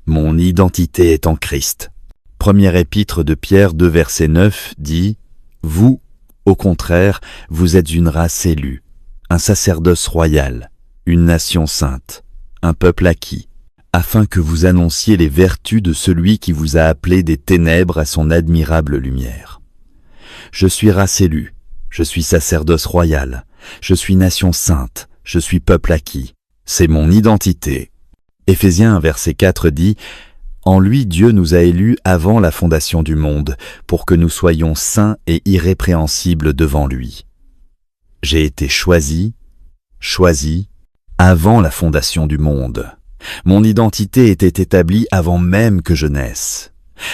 Mon identité est en Christ. Première épître de Pierre 2, verset 9 dit « Vous, au contraire, vous êtes une race élue, un sacerdoce royal, une nation sainte, un peuple acquis, afin que vous annonciez les vertus de celui qui vous a appelé des ténèbres à son admirable lumière. Je suis race élue, je suis sacerdoce royal, je suis nation sainte, je suis peuple acquis. C'est mon identité. » Éphésiens 1, verset 4 dit « En lui Dieu nous a élus avant la fondation du monde, pour que nous soyons saints et irrépréhensibles devant lui. » J'ai été choisi avant la fondation du monde. Mon identité était établie avant même que je naisse.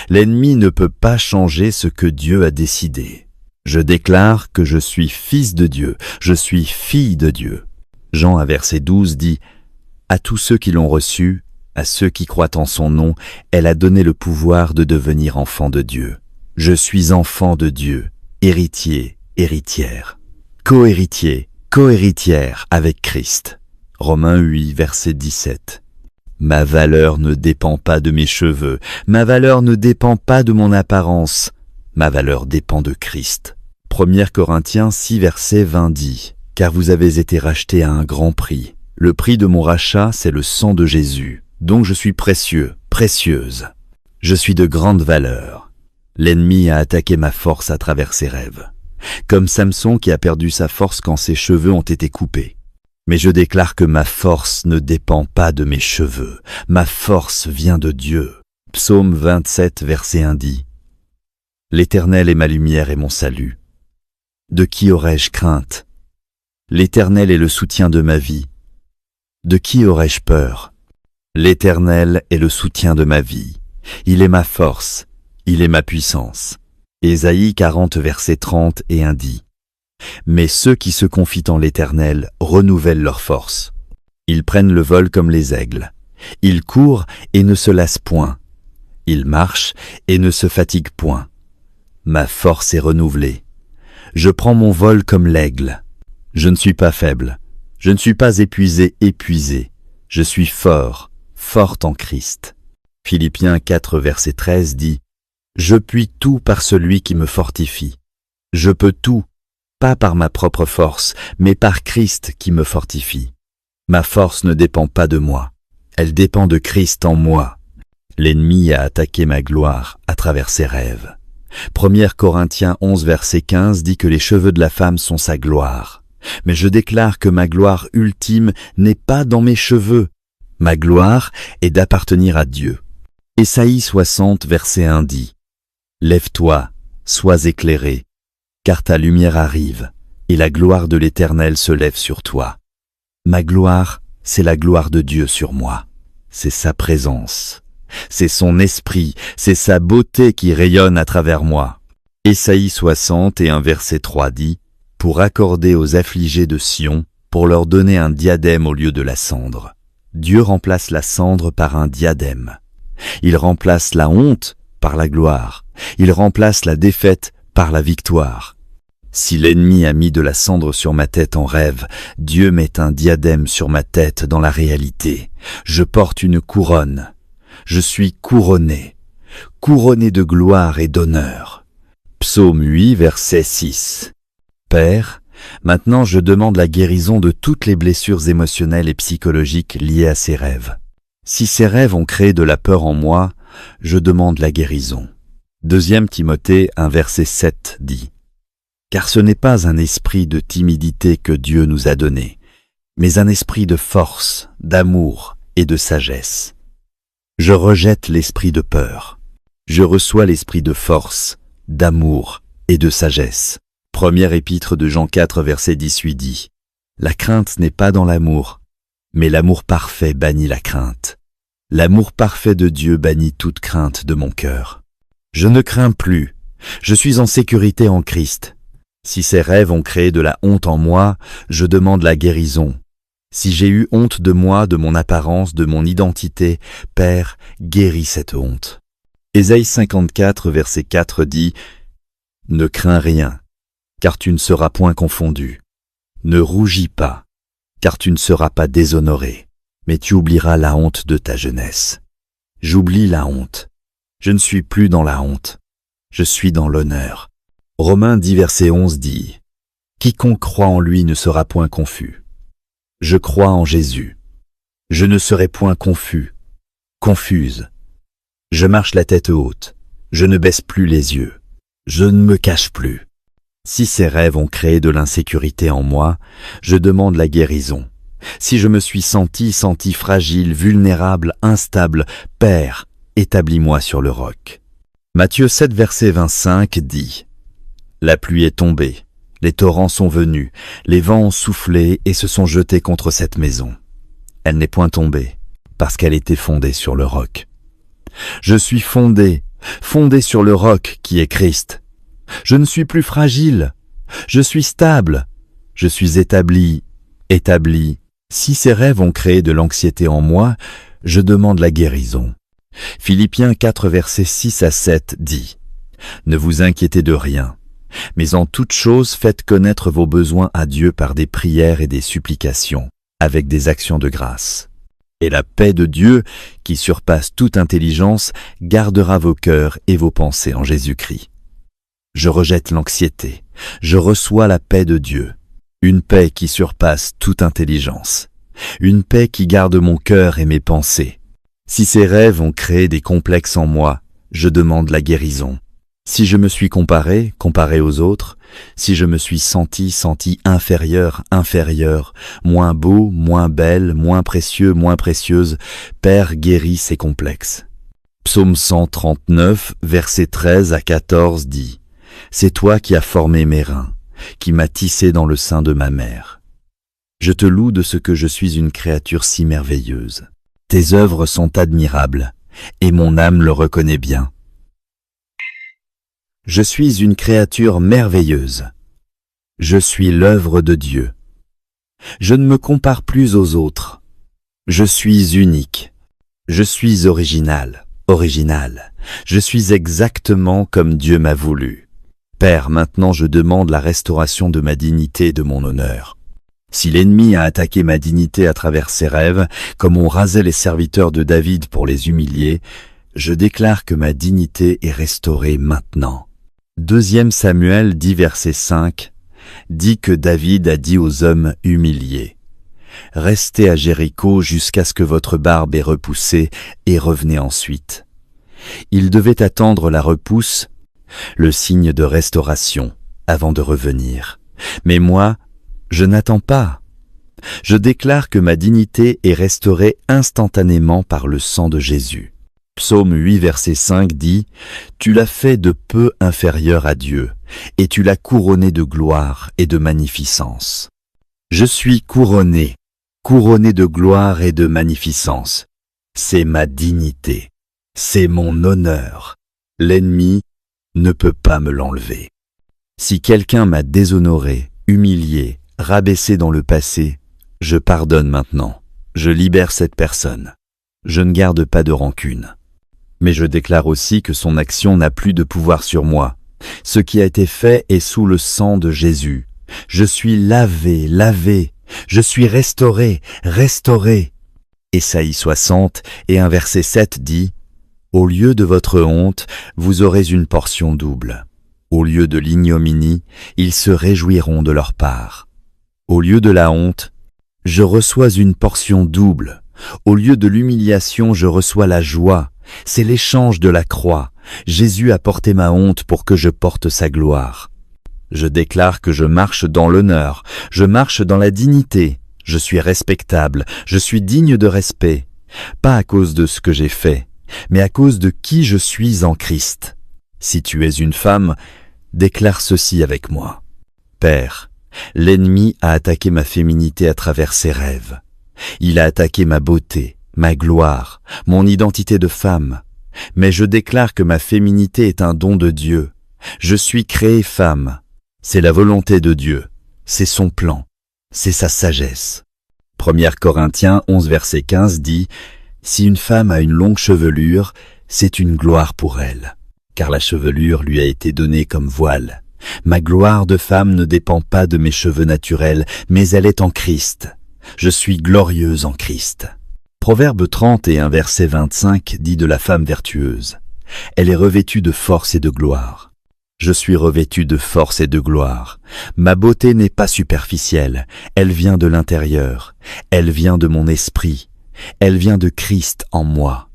L'ennemi ne peut pas changer ce que Dieu a décidé. Je déclare que je suis fils de Dieu, je suis fille de Dieu. Jean 1, verset 12 dit « À tous ceux qui l'ont reçu, à ceux qui croient en son nom, elle a donné le pouvoir de devenir enfants de Dieu. Je suis enfant de Dieu, héritier, héritière, co-héritier, co-héritière avec Christ. » Romains 8, verset 17. Ma valeur ne dépend pas de mes cheveux, ma valeur ne dépend pas de mon apparence, ma valeur dépend de Christ. 1 Corinthiens 6, verset 20 dit « Car vous avez été rachetés à un grand prix. Le prix de mon rachat, c'est le sang de Jésus. Donc je suis précieux, précieuse. Je suis de grande valeur. L'ennemi a attaqué ma force à travers ses rêves. Comme Samson qui a perdu sa force quand ses cheveux ont été coupés. Mais je déclare que ma force ne dépend pas de mes cheveux. Ma force vient de Dieu. Psaume 27, verset 1 dit « L'Éternel est ma lumière et mon salut. De qui aurais-je crainte? L'Éternel est le soutien de ma vie. De qui aurais-je peur? L'Éternel est le soutien de ma vie. Il est ma force, il est ma puissance. » Ésaïe 40, verset 30 et 1 dit « Mais ceux qui se confient en l'Éternel renouvellent leur force. Ils prennent le vol comme les aigles. Ils courent et ne se lassent point. Ils marchent et ne se fatiguent point. Ma force est renouvelée. Je prends mon vol comme l'aigle. Je ne suis pas faible. Je ne suis pas épuisé. Je suis forte en Christ. » Philippiens 4, verset 13 dit « Je puis tout par celui qui me fortifie. Je peux tout, pas par ma propre force, mais par Christ qui me fortifie. Ma force ne dépend pas de moi, elle dépend de Christ en moi. » L'ennemi a attaqué ma gloire à travers ses rêves. 1 Corinthiens 11, verset 15 dit que les cheveux de la femme sont sa gloire. Mais je déclare que ma gloire ultime n'est pas dans mes cheveux. Ma gloire est d'appartenir à Dieu. Ésaïe 60, verset 1 dit « Lève-toi, sois éclairé, car ta lumière arrive, et la gloire de l'Éternel se lève sur toi. » Ma gloire, c'est la gloire de Dieu sur moi. C'est sa présence. C'est son esprit, c'est sa beauté qui rayonne à travers moi. Ésaïe 60 et 1 verset 3 dit « Pour accorder aux affligés de Sion, pour leur donner un diadème au lieu de la cendre, Dieu remplace la cendre par un diadème. Il remplace la honte par la gloire. Il remplace la défaite par la victoire. Si l'ennemi a mis de la cendre sur ma tête en rêve, Dieu met un diadème sur ma tête dans la réalité. Je porte une couronne. Je suis couronné, couronné de gloire et d'honneur. Psaume 8, verset 6. Père, maintenant je demande la guérison de toutes les blessures émotionnelles et psychologiques liées à ces rêves. Si ces rêves ont créé de la peur en moi, je demande la guérison. 2 Timothée 1, verset 7 dit « Car ce n'est pas un esprit de timidité que Dieu nous a donné, mais un esprit de force, d'amour et de sagesse. » Je rejette l'esprit de peur. Je reçois l'esprit de force, d'amour et de sagesse. Première épître de Jean 4, verset 18 dit « La crainte n'est pas dans l'amour, mais l'amour parfait bannit la crainte. L'amour parfait de Dieu bannit toute crainte de mon cœur. Je ne crains plus, je suis en sécurité en Christ. Si ces rêves ont créé de la honte en moi, je demande la guérison. Si j'ai eu honte de moi, de mon apparence, de mon identité, Père, guéris cette honte. » Ésaïe 54, verset 4 dit « Ne crains rien, car tu ne seras point confondu. Ne rougis pas, car tu ne seras pas déshonoré, mais tu oublieras la honte de ta jeunesse. » J'oublie la honte. Je ne suis plus dans la honte. Je suis dans l'honneur. Romains 10, verset 11 dit « Quiconque croit en lui ne sera point confus. » Je crois en Jésus. Je ne serai point confus, confuse. Je marche la tête haute. Je ne baisse plus les yeux. Je ne me cache plus. Si ces rêves ont créé de l'insécurité en moi, je demande la guérison. Si je me suis senti fragile, vulnérable, instable, Père, établis-moi sur le roc. Matthieu 7, verset 25 dit « La pluie est tombée. Les torrents sont venus, les vents ont soufflé et se sont jetés contre cette maison. Elle n'est point tombée, parce qu'elle était fondée sur le roc. Je suis fondé sur le roc qui est Christ. Je ne suis plus fragile, je suis stable, je suis établi. Si ces rêves ont créé de l'anxiété en moi, je demande la guérison. Philippiens 4, versets 6 à 7 dit « Ne vous inquiétez de rien. Mais en toute chose, faites connaître vos besoins à Dieu par des prières et des supplications, avec des actions de grâce. Et la paix de Dieu, qui surpasse toute intelligence, gardera vos cœurs et vos pensées en Jésus-Christ. » Je rejette l'anxiété, je reçois la paix de Dieu, une paix qui surpasse toute intelligence, une paix qui garde mon cœur et mes pensées. Si ces rêves ont créé des complexes en moi, je demande la guérison. Si je me suis comparé aux autres, si je me suis senti inférieur, moins beau, moins belle, moins précieux, moins précieuse, Père, guéris ces complexes. Psaume 139, versets 13 à 14 dit « C'est toi qui as formé mes reins, qui m'as tissé dans le sein de ma mère. Je te loue de ce que je suis une créature si merveilleuse. Tes œuvres sont admirables, et mon âme le reconnaît bien. Je suis une créature merveilleuse. Je suis l'œuvre de Dieu. Je ne me compare plus aux autres. Je suis unique. Je suis original. Je suis exactement comme Dieu m'a voulu. Père, maintenant je demande la restauration de ma dignité et de mon honneur. Si l'ennemi a attaqué ma dignité à travers ses rêves, comme on rasait les serviteurs de David pour les humilier, je déclare que ma dignité est restaurée maintenant. 2 Samuel 10, verset 5, dit que David a dit aux hommes humiliés « Restez à Jéricho jusqu'à ce que votre barbe ait repoussé et revenez ensuite. » Il devait attendre la repousse, le signe de restauration, avant de revenir. Mais moi, je n'attends pas. Je déclare que ma dignité est restaurée instantanément par le sang de Jésus. Psaume 8, verset 5 dit « Tu l'as fait de peu inférieur à Dieu, et tu l'as couronné de gloire et de magnificence. » Je suis couronné de gloire et de magnificence. C'est ma dignité, c'est mon honneur. L'ennemi ne peut pas me l'enlever. Si quelqu'un m'a déshonoré, humilié, rabaissé dans le passé, je pardonne maintenant. Je libère cette personne. Je ne garde pas de rancune. Mais je déclare aussi que son action n'a plus de pouvoir sur moi. Ce qui a été fait est sous le sang de Jésus. Je suis lavé. Je suis restauré. Ésaïe 60 et un verset 7 dit « Au lieu de votre honte, vous aurez une portion double. Au lieu de l'ignominie, ils se réjouiront de leur part. Au lieu de la honte, je reçois une portion double. Au lieu de l'humiliation, je reçois la joie. C'est l'échange de la croix. Jésus a porté ma honte pour que je porte sa gloire. Je déclare que je marche dans l'honneur, je marche dans la dignité. Je suis respectable, je suis digne de respect. Pas à cause de ce que j'ai fait, mais à cause de qui je suis en Christ. Si tu es une femme, déclare ceci avec moi. Père, l'ennemi a attaqué ma féminité à travers ses rêves. Il a attaqué ma beauté, ma gloire, mon identité de femme. Mais je déclare que ma féminité est un don de Dieu. Je suis créée femme. C'est la volonté de Dieu. C'est son plan. C'est sa sagesse. 1 Corinthiens 11 verset 15 dit « Si une femme a une longue chevelure, c'est une gloire pour elle, car la chevelure lui a été donnée comme voile. Ma gloire de femme ne dépend pas de mes cheveux naturels, mais elle est en Christ. Je suis glorieuse en Christ. » Proverbe 30 et un verset 25 dit de la femme vertueuse « Elle est revêtue de force et de gloire. » Je suis revêtue de force et de gloire. Ma beauté n'est pas superficielle, elle vient de l'intérieur, elle vient de mon esprit, elle vient de Christ en moi.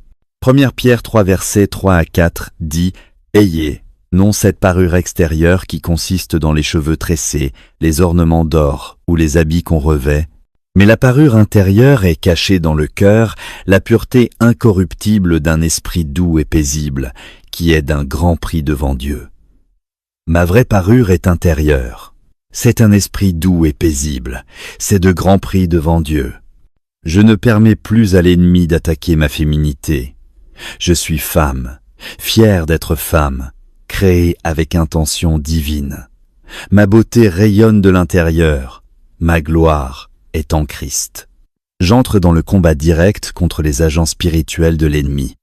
1 Pierre 3 versets 3 à 4 dit « Ayez, non cette parure extérieure qui consiste dans les cheveux tressés, les ornements d'or ou les habits qu'on revêt, mais la parure intérieure est cachée dans le cœur, la pureté incorruptible d'un esprit doux et paisible, qui est d'un grand prix devant Dieu. » Ma vraie parure est intérieure. C'est un esprit doux et paisible. C'est de grand prix devant Dieu. Je ne permets plus à l'ennemi d'attaquer ma féminité. Je suis femme, fière d'être femme, créée avec intention divine. Ma beauté rayonne de l'intérieur. Ma gloire est en Christ. J'entre dans le combat direct contre les agents spirituels de l'ennemi.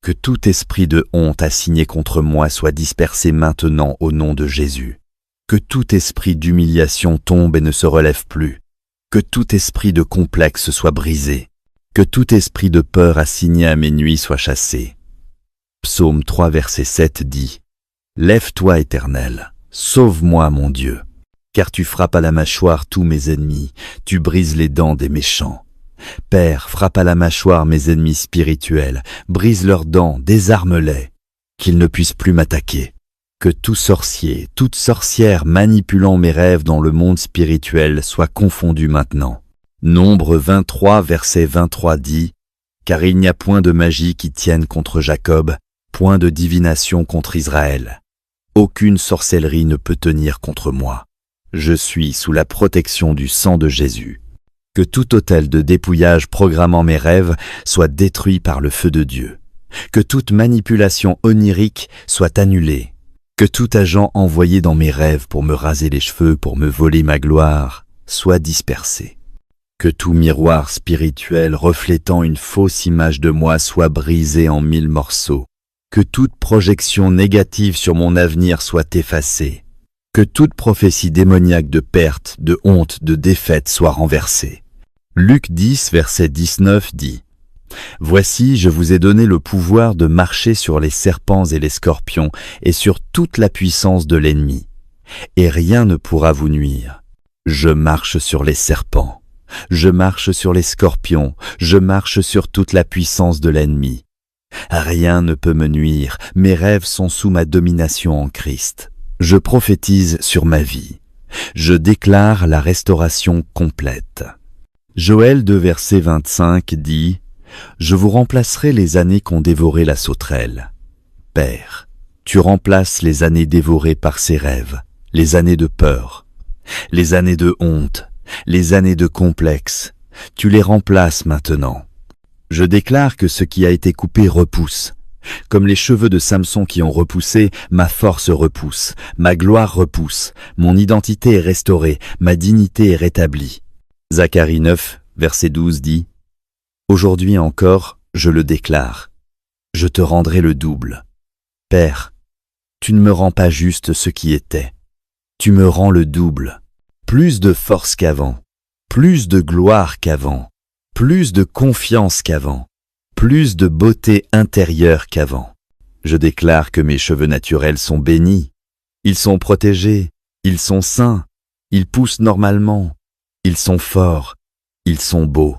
Que tout esprit de honte assigné contre moi soit dispersé maintenant au nom de Jésus. Que tout esprit d'humiliation tombe et ne se relève plus. Que tout esprit de complexe soit brisé. Que tout esprit de peur assigné à mes nuits soit chassé. Psaume 3 verset 7 dit « Lève-toi, Éternel, sauve-moi, mon Dieu, car tu frappes à la mâchoire tous mes ennemis, tu brises les dents des méchants. Père, frappe à la mâchoire mes ennemis spirituels, brise leurs dents, désarme-les, qu'ils ne puissent plus m'attaquer. Que tout sorcier, toute sorcière manipulant mes rêves dans le monde spirituel soit confondu maintenant. Nombre 23, verset 23 dit « Car il n'y a point de magie qui tienne contre Jacob, point de divination contre Israël. Aucune sorcellerie ne peut tenir contre moi. Je suis sous la protection du sang de Jésus. » Que tout autel de dépouillage programmant mes rêves soit détruit par le feu de Dieu. Que toute manipulation onirique soit annulée. Que tout agent envoyé dans mes rêves pour me raser les cheveux, pour me voler ma gloire, soit dispersé. Que tout miroir spirituel reflétant une fausse image de moi soit brisé en 1000 morceaux. Que toute projection négative sur mon avenir soit effacée. Que toute prophétie démoniaque de perte, de honte, de défaite soit renversée. Luc 10, verset 19 dit « Voici, je vous ai donné le pouvoir de marcher sur les serpents et les scorpions et sur toute la puissance de l'ennemi, et rien ne pourra vous nuire. Je marche sur les serpents, je marche sur les scorpions, je marche sur toute la puissance de l'ennemi. Rien ne peut me nuire, mes rêves sont sous ma domination en Christ. Je prophétise sur ma vie. Je déclare la restauration complète. » Joël 2 verset 25 dit « Je vous remplacerai les années qu'ont dévoré la sauterelle. Père, tu remplaces les années dévorées par ses rêves, les années de peur, les années de honte, les années de complexe. Tu les remplaces maintenant. Je déclare que ce qui a été coupé repousse. Comme les cheveux de Samson qui ont repoussé, ma force repousse, ma gloire repousse, mon identité est restaurée, ma dignité est rétablie. » Zacharie 9, verset 12 dit Aujourd'hui encore, je le déclare, je te rendrai le double. Père, tu ne me rends pas juste ce qui était, tu me rends le double, plus de force qu'avant, plus de gloire qu'avant, plus de confiance qu'avant, plus de beauté intérieure qu'avant. Je déclare que mes cheveux naturels sont bénis, ils sont protégés, ils sont sains, ils poussent normalement, ils sont forts, ils sont beaux.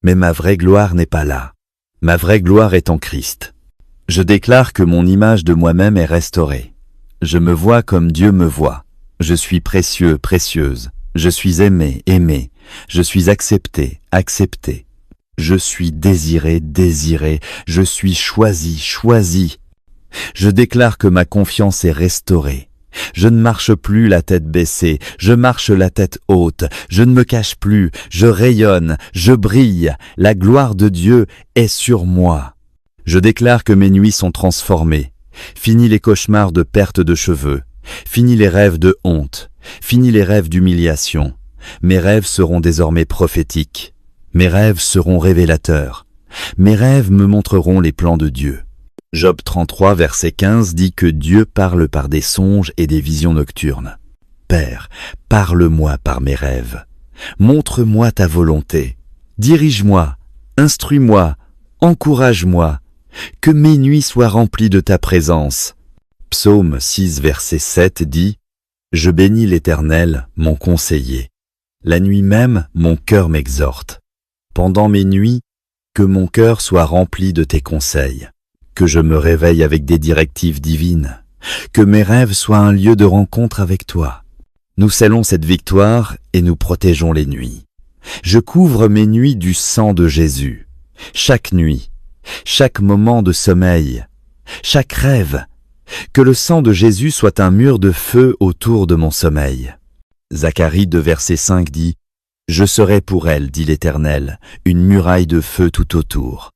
Mais ma vraie gloire n'est pas là. Ma vraie gloire est en Christ. Je déclare que mon image de moi-même est restaurée. Je me vois comme Dieu me voit. Je suis précieux, précieuse. Je suis aimé, aimé. Je suis accepté, accepté. Je suis désiré, désiré. Je suis choisi, choisi. Je déclare que ma confiance est restaurée. Je ne marche plus la tête baissée, je marche la tête haute, je ne me cache plus, je rayonne, je brille, la gloire de Dieu est sur moi. Je déclare que mes nuits sont transformées. Fini les cauchemars de perte de cheveux, fini les rêves de honte, fini les rêves d'humiliation. Mes rêves seront désormais prophétiques, mes rêves seront révélateurs, mes rêves me montreront les plans de Dieu. Job 33, verset 15 dit que Dieu parle par des songes et des visions nocturnes. Père, parle-moi par mes rêves. Montre-moi ta volonté. Dirige-moi, instruis-moi, encourage-moi. Que mes nuits soient remplies de ta présence. Psaume 6, verset 7 dit « Je bénis l'Éternel, mon conseiller. La nuit même, mon cœur m'exhorte. Pendant mes nuits, que mon cœur soit rempli de tes conseils. Que je me réveille avec des directives divines, que mes rêves soient un lieu de rencontre avec toi. Nous scellons cette victoire et nous protégeons les nuits. Je couvre mes nuits du sang de Jésus. Chaque nuit, chaque moment de sommeil, chaque rêve, que le sang de Jésus soit un mur de feu autour de mon sommeil. Zacharie 2, verset 5 dit « Je serai pour elle, dit l'Éternel, une muraille de feu tout autour. »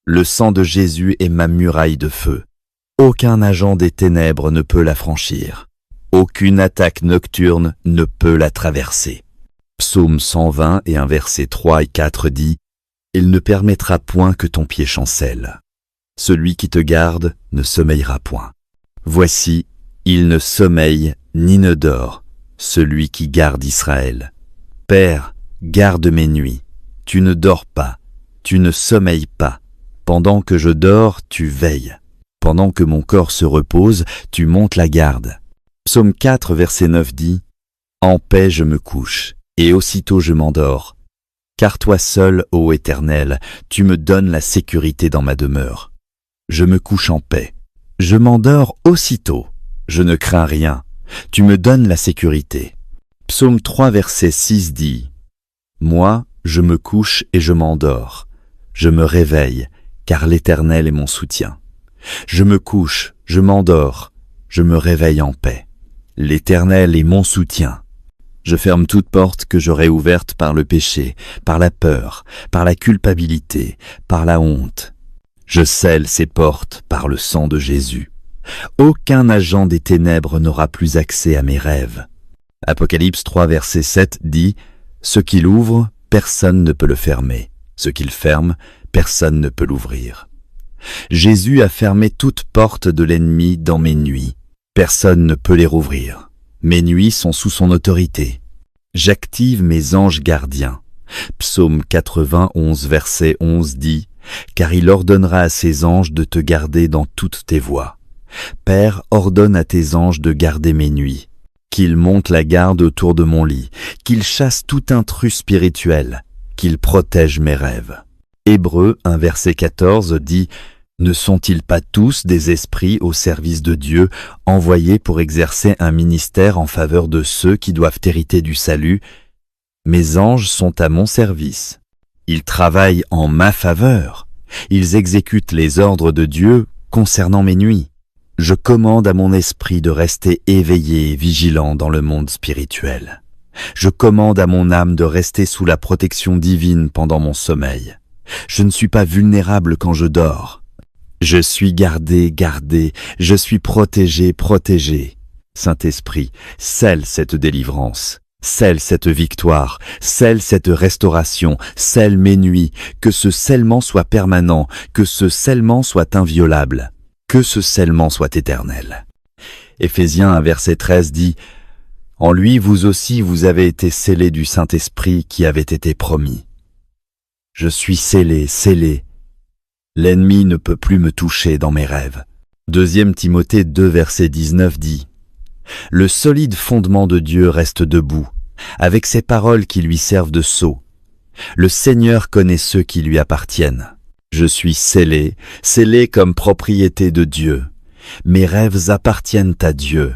Le sang de Jésus est ma muraille de feu. Aucun agent des ténèbres ne peut la franchir. Aucune attaque nocturne ne peut la traverser. Psaume 120 et un verset 3 et 4 dit « Il ne permettra point que ton pied chancelle. Celui qui te garde ne sommeillera point. Voici, il ne sommeille ni ne dort, celui qui garde Israël. Père, garde mes nuits. Tu ne dors pas, tu ne sommeilles pas. Pendant que je dors, tu veilles. Pendant que mon corps se repose, tu montes la garde. » Psaume 4, verset 9 dit « En paix je me couche, et aussitôt je m'endors. Car toi seul, ô Éternel, tu me donnes la sécurité dans ma demeure. Je me couche en paix. Je m'endors aussitôt. Je ne crains rien. Tu me donnes la sécurité. » Psaume 3, verset 6 dit « Moi, je me couche et je m'endors. Je me réveille, car l'Éternel est mon soutien. Je me couche, je m'endors, je me réveille en paix. L'Éternel est mon soutien. Je ferme toute porte que j'aurais ouverte par le péché, par la peur, par la culpabilité, par la honte. Je scelle ces portes par le sang de Jésus. Aucun agent des ténèbres n'aura plus accès à mes rêves. Apocalypse 3, verset 7 dit « Ce qu'il ouvre, personne ne peut le fermer. Ce qu'il ferme, personne ne peut l'ouvrir. » Jésus a fermé toute porte de l'ennemi dans mes nuits. Personne ne peut les rouvrir. Mes nuits sont sous son autorité. J'active mes anges gardiens. Psaume 91, verset 11 dit « Car il ordonnera à ses anges de te garder dans toutes tes voies. Père, ordonne à tes anges de garder mes nuits. Qu'ils montent la garde autour de mon lit, qu'ils chassent tout intrus spirituel, qu'ils protègent mes rêves. » Hébreux 1, verset 14 dit « Ne sont-ils pas tous des esprits au service de Dieu, envoyés pour exercer un ministère en faveur de ceux qui doivent hériter du salut? Mes anges sont à mon service. Ils travaillent en ma faveur. Ils exécutent les ordres de Dieu concernant mes nuits. Je commande à mon esprit de rester éveillé et vigilant dans le monde spirituel. Je commande à mon âme de rester sous la protection divine pendant mon sommeil. Je ne suis pas vulnérable quand je dors. Je suis gardé, gardé, je suis protégé, protégé. Saint-Esprit, scelle cette délivrance. Scelle cette victoire, scelle cette restauration, scelle mes nuits, que ce scellement soit permanent, que ce scellement soit inviolable, que ce scellement soit éternel. Éphésiens 1 verset 13 dit « En lui vous aussi vous avez été scellés du Saint-Esprit qui avait été promis. » Je suis scellé, scellé. L'ennemi ne peut plus me toucher dans mes rêves. 2 Timothée 2 verset 19 dit « Le solide fondement de Dieu reste debout, avec ses paroles qui lui servent de sceau. Le Seigneur connaît ceux qui lui appartiennent. Je suis scellé, scellé comme propriété de Dieu. Mes rêves appartiennent à Dieu.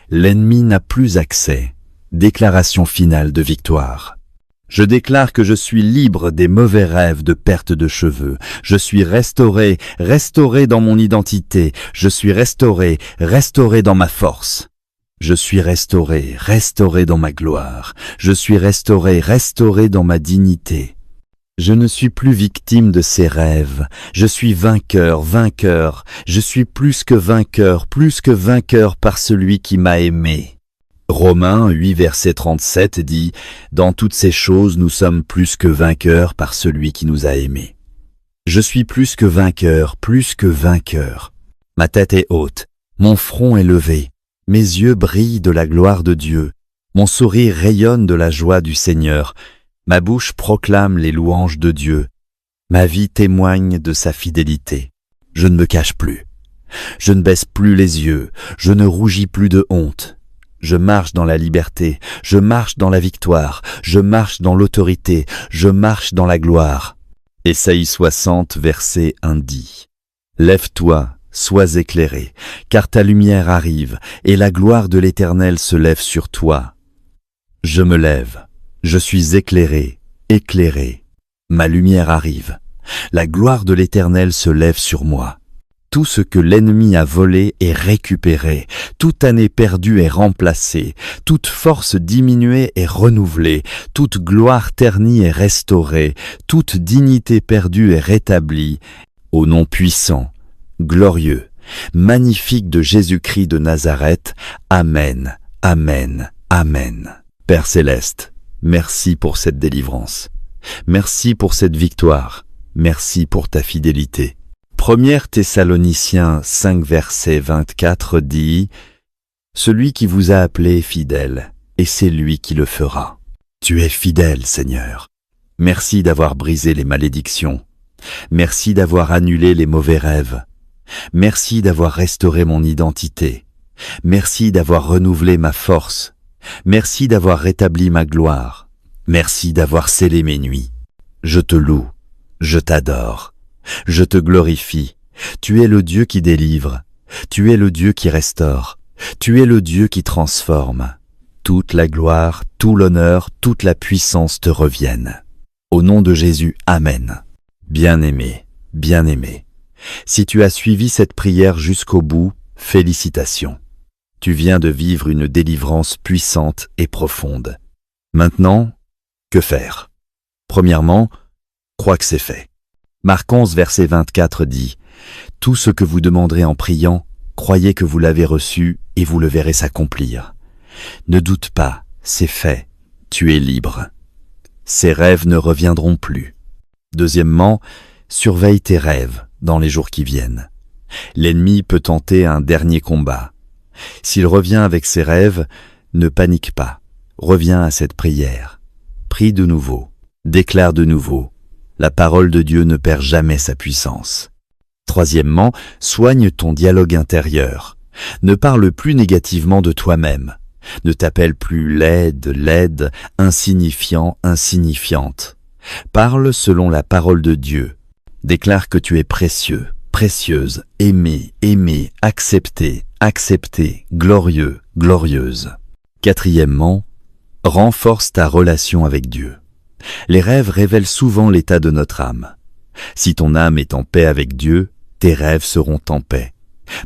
L'ennemi n'a plus accès. Déclaration finale de victoire. Je déclare que je suis libre des mauvais rêves de perte de cheveux. Je suis restauré, restauré dans mon identité. Je suis restauré, restauré dans ma force. Je suis restauré, restauré dans ma gloire. Je suis restauré, restauré dans ma dignité. Je ne suis plus victime de ces rêves. Je suis vainqueur, vainqueur. Je suis plus que vainqueur par celui qui m'a aimé. Romains 8 verset 37 dit « Dans toutes ces choses, nous sommes plus que vainqueurs par celui qui nous a aimés. » Je suis plus que vainqueur, plus que vainqueur. Ma tête est haute, mon front est levé, mes yeux brillent de la gloire de Dieu, mon sourire rayonne de la joie du Seigneur, ma bouche proclame les louanges de Dieu, ma vie témoigne de sa fidélité. Je ne me cache plus, je ne baisse plus les yeux, je ne rougis plus de honte. Je marche dans la liberté, je marche dans la victoire, je marche dans l'autorité, je marche dans la gloire. Ésaïe 60, verset 1 dit « Lève-toi, sois éclairé, car ta lumière arrive, et la gloire de l'Éternel se lève sur toi. Je me lève, je suis éclairé, éclairé. Ma lumière arrive, la gloire de l'Éternel se lève sur moi. Tout ce que l'ennemi a volé est récupéré, toute année perdue est remplacée, toute force diminuée est renouvelée, toute gloire ternie est restaurée, toute dignité perdue est rétablie, au nom puissant, glorieux, magnifique de Jésus-Christ de Nazareth. Amen, Amen, Amen. Père Céleste, merci pour cette délivrance, merci pour cette victoire, merci pour ta fidélité. 1 Thessaloniciens 5 verset 24 dit « Celui qui vous a appelé est fidèle, et c'est lui qui le fera. » Tu es fidèle, Seigneur. Merci d'avoir brisé les malédictions. Merci d'avoir annulé les mauvais rêves. Merci d'avoir restauré mon identité. Merci d'avoir renouvelé ma force. Merci d'avoir rétabli ma gloire. Merci d'avoir scellé mes nuits. Je te loue, je t'adore. Je te glorifie, tu es le Dieu qui délivre, tu es le Dieu qui restaure, tu es le Dieu qui transforme. Toute la gloire, tout l'honneur, toute la puissance te reviennent. Au nom de Jésus, Amen. Bien-aimé, bien-aimé, si tu as suivi cette prière jusqu'au bout, félicitations. Tu viens de vivre une délivrance puissante et profonde. Maintenant, que faire? Premièrement, crois que c'est fait. Marc 11, verset 24 dit « Tout ce que vous demanderez en priant, croyez que vous l'avez reçu et vous le verrez s'accomplir. Ne doute pas, c'est fait, tu es libre. Ces rêves ne reviendront plus. » Deuxièmement, surveille tes rêves dans les jours qui viennent. L'ennemi peut tenter un dernier combat. S'il revient avec ses rêves, ne panique pas, reviens à cette prière. Prie de nouveau, déclare de nouveau. La parole de Dieu ne perd jamais sa puissance. Troisièmement, soigne ton dialogue intérieur. Ne parle plus négativement de toi-même. Ne t'appelle plus laide, insignifiant, insignifiante. Parle selon la parole de Dieu. Déclare que tu es précieux, précieuse, aimé, accepté, glorieux, glorieuse. Quatrièmement, renforce ta relation avec Dieu. Les rêves révèlent souvent l'état de notre âme. Si ton âme est en paix avec Dieu, tes rêves seront en paix.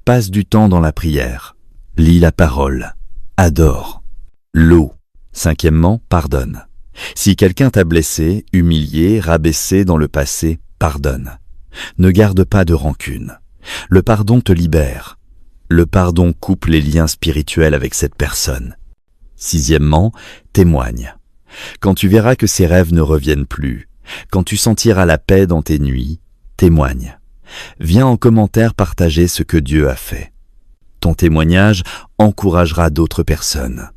Passe du temps dans la prière. Lis la parole. Adore. Loue. Cinquièmement, pardonne. Si quelqu'un t'a blessé, humilié, rabaissé dans le passé, pardonne. Ne garde pas de rancune. Le pardon te libère. Le pardon coupe les liens spirituels avec cette personne. Sixièmement, témoigne. Quand tu verras que ces rêves ne reviennent plus, quand tu sentiras la paix dans tes nuits, témoigne. Viens en commentaire partager ce que Dieu a fait. Ton témoignage encouragera d'autres personnes.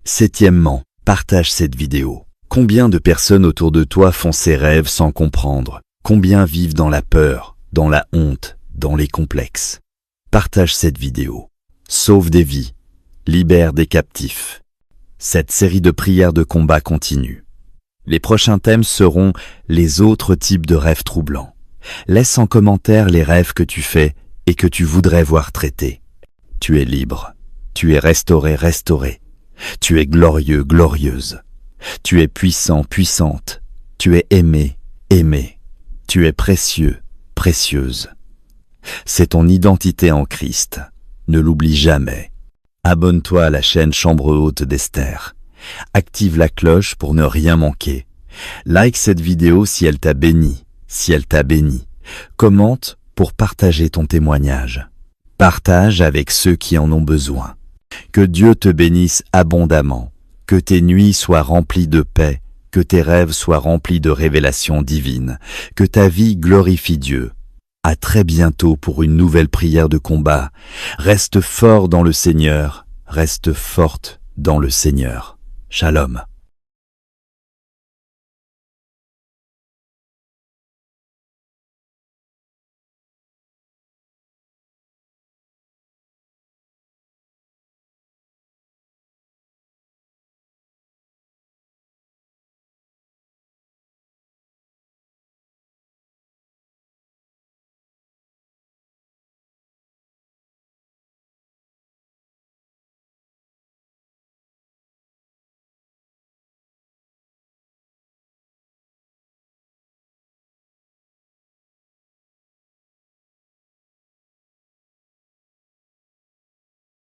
Septièmement, partage cette vidéo. Combien de personnes autour de toi font ces rêves sans comprendre? Combien vivent dans la peur, dans la honte, dans les complexes? Partage cette vidéo. Sauve des vies. Libère des captifs. Cette série de prières de combat continue. Les prochains thèmes seront les autres types de rêves troublants. Laisse en commentaire les rêves que tu fais et que tu voudrais voir traités. Tu es libre. Tu es restauré, restauré. Tu es glorieux, glorieuse. Tu es puissant, puissante. Tu es aimé, aimé. Tu es précieux, précieuse. C'est ton identité en Christ. Ne l'oublie jamais. Abonne-toi à la chaîne Chambre Haute d'Esther. Active la cloche pour ne rien manquer. Like cette vidéo si elle t'a béni, si elle t'a béni. Commente pour partager ton témoignage. Partage avec ceux qui en ont besoin. Que Dieu te bénisse abondamment. Que tes nuits soient remplies de paix. Que tes rêves soient remplis de révélations divines. Que ta vie glorifie Dieu. À très bientôt pour une nouvelle prière de combat. Reste fort dans le Seigneur. Reste forte dans le Seigneur. Shalom.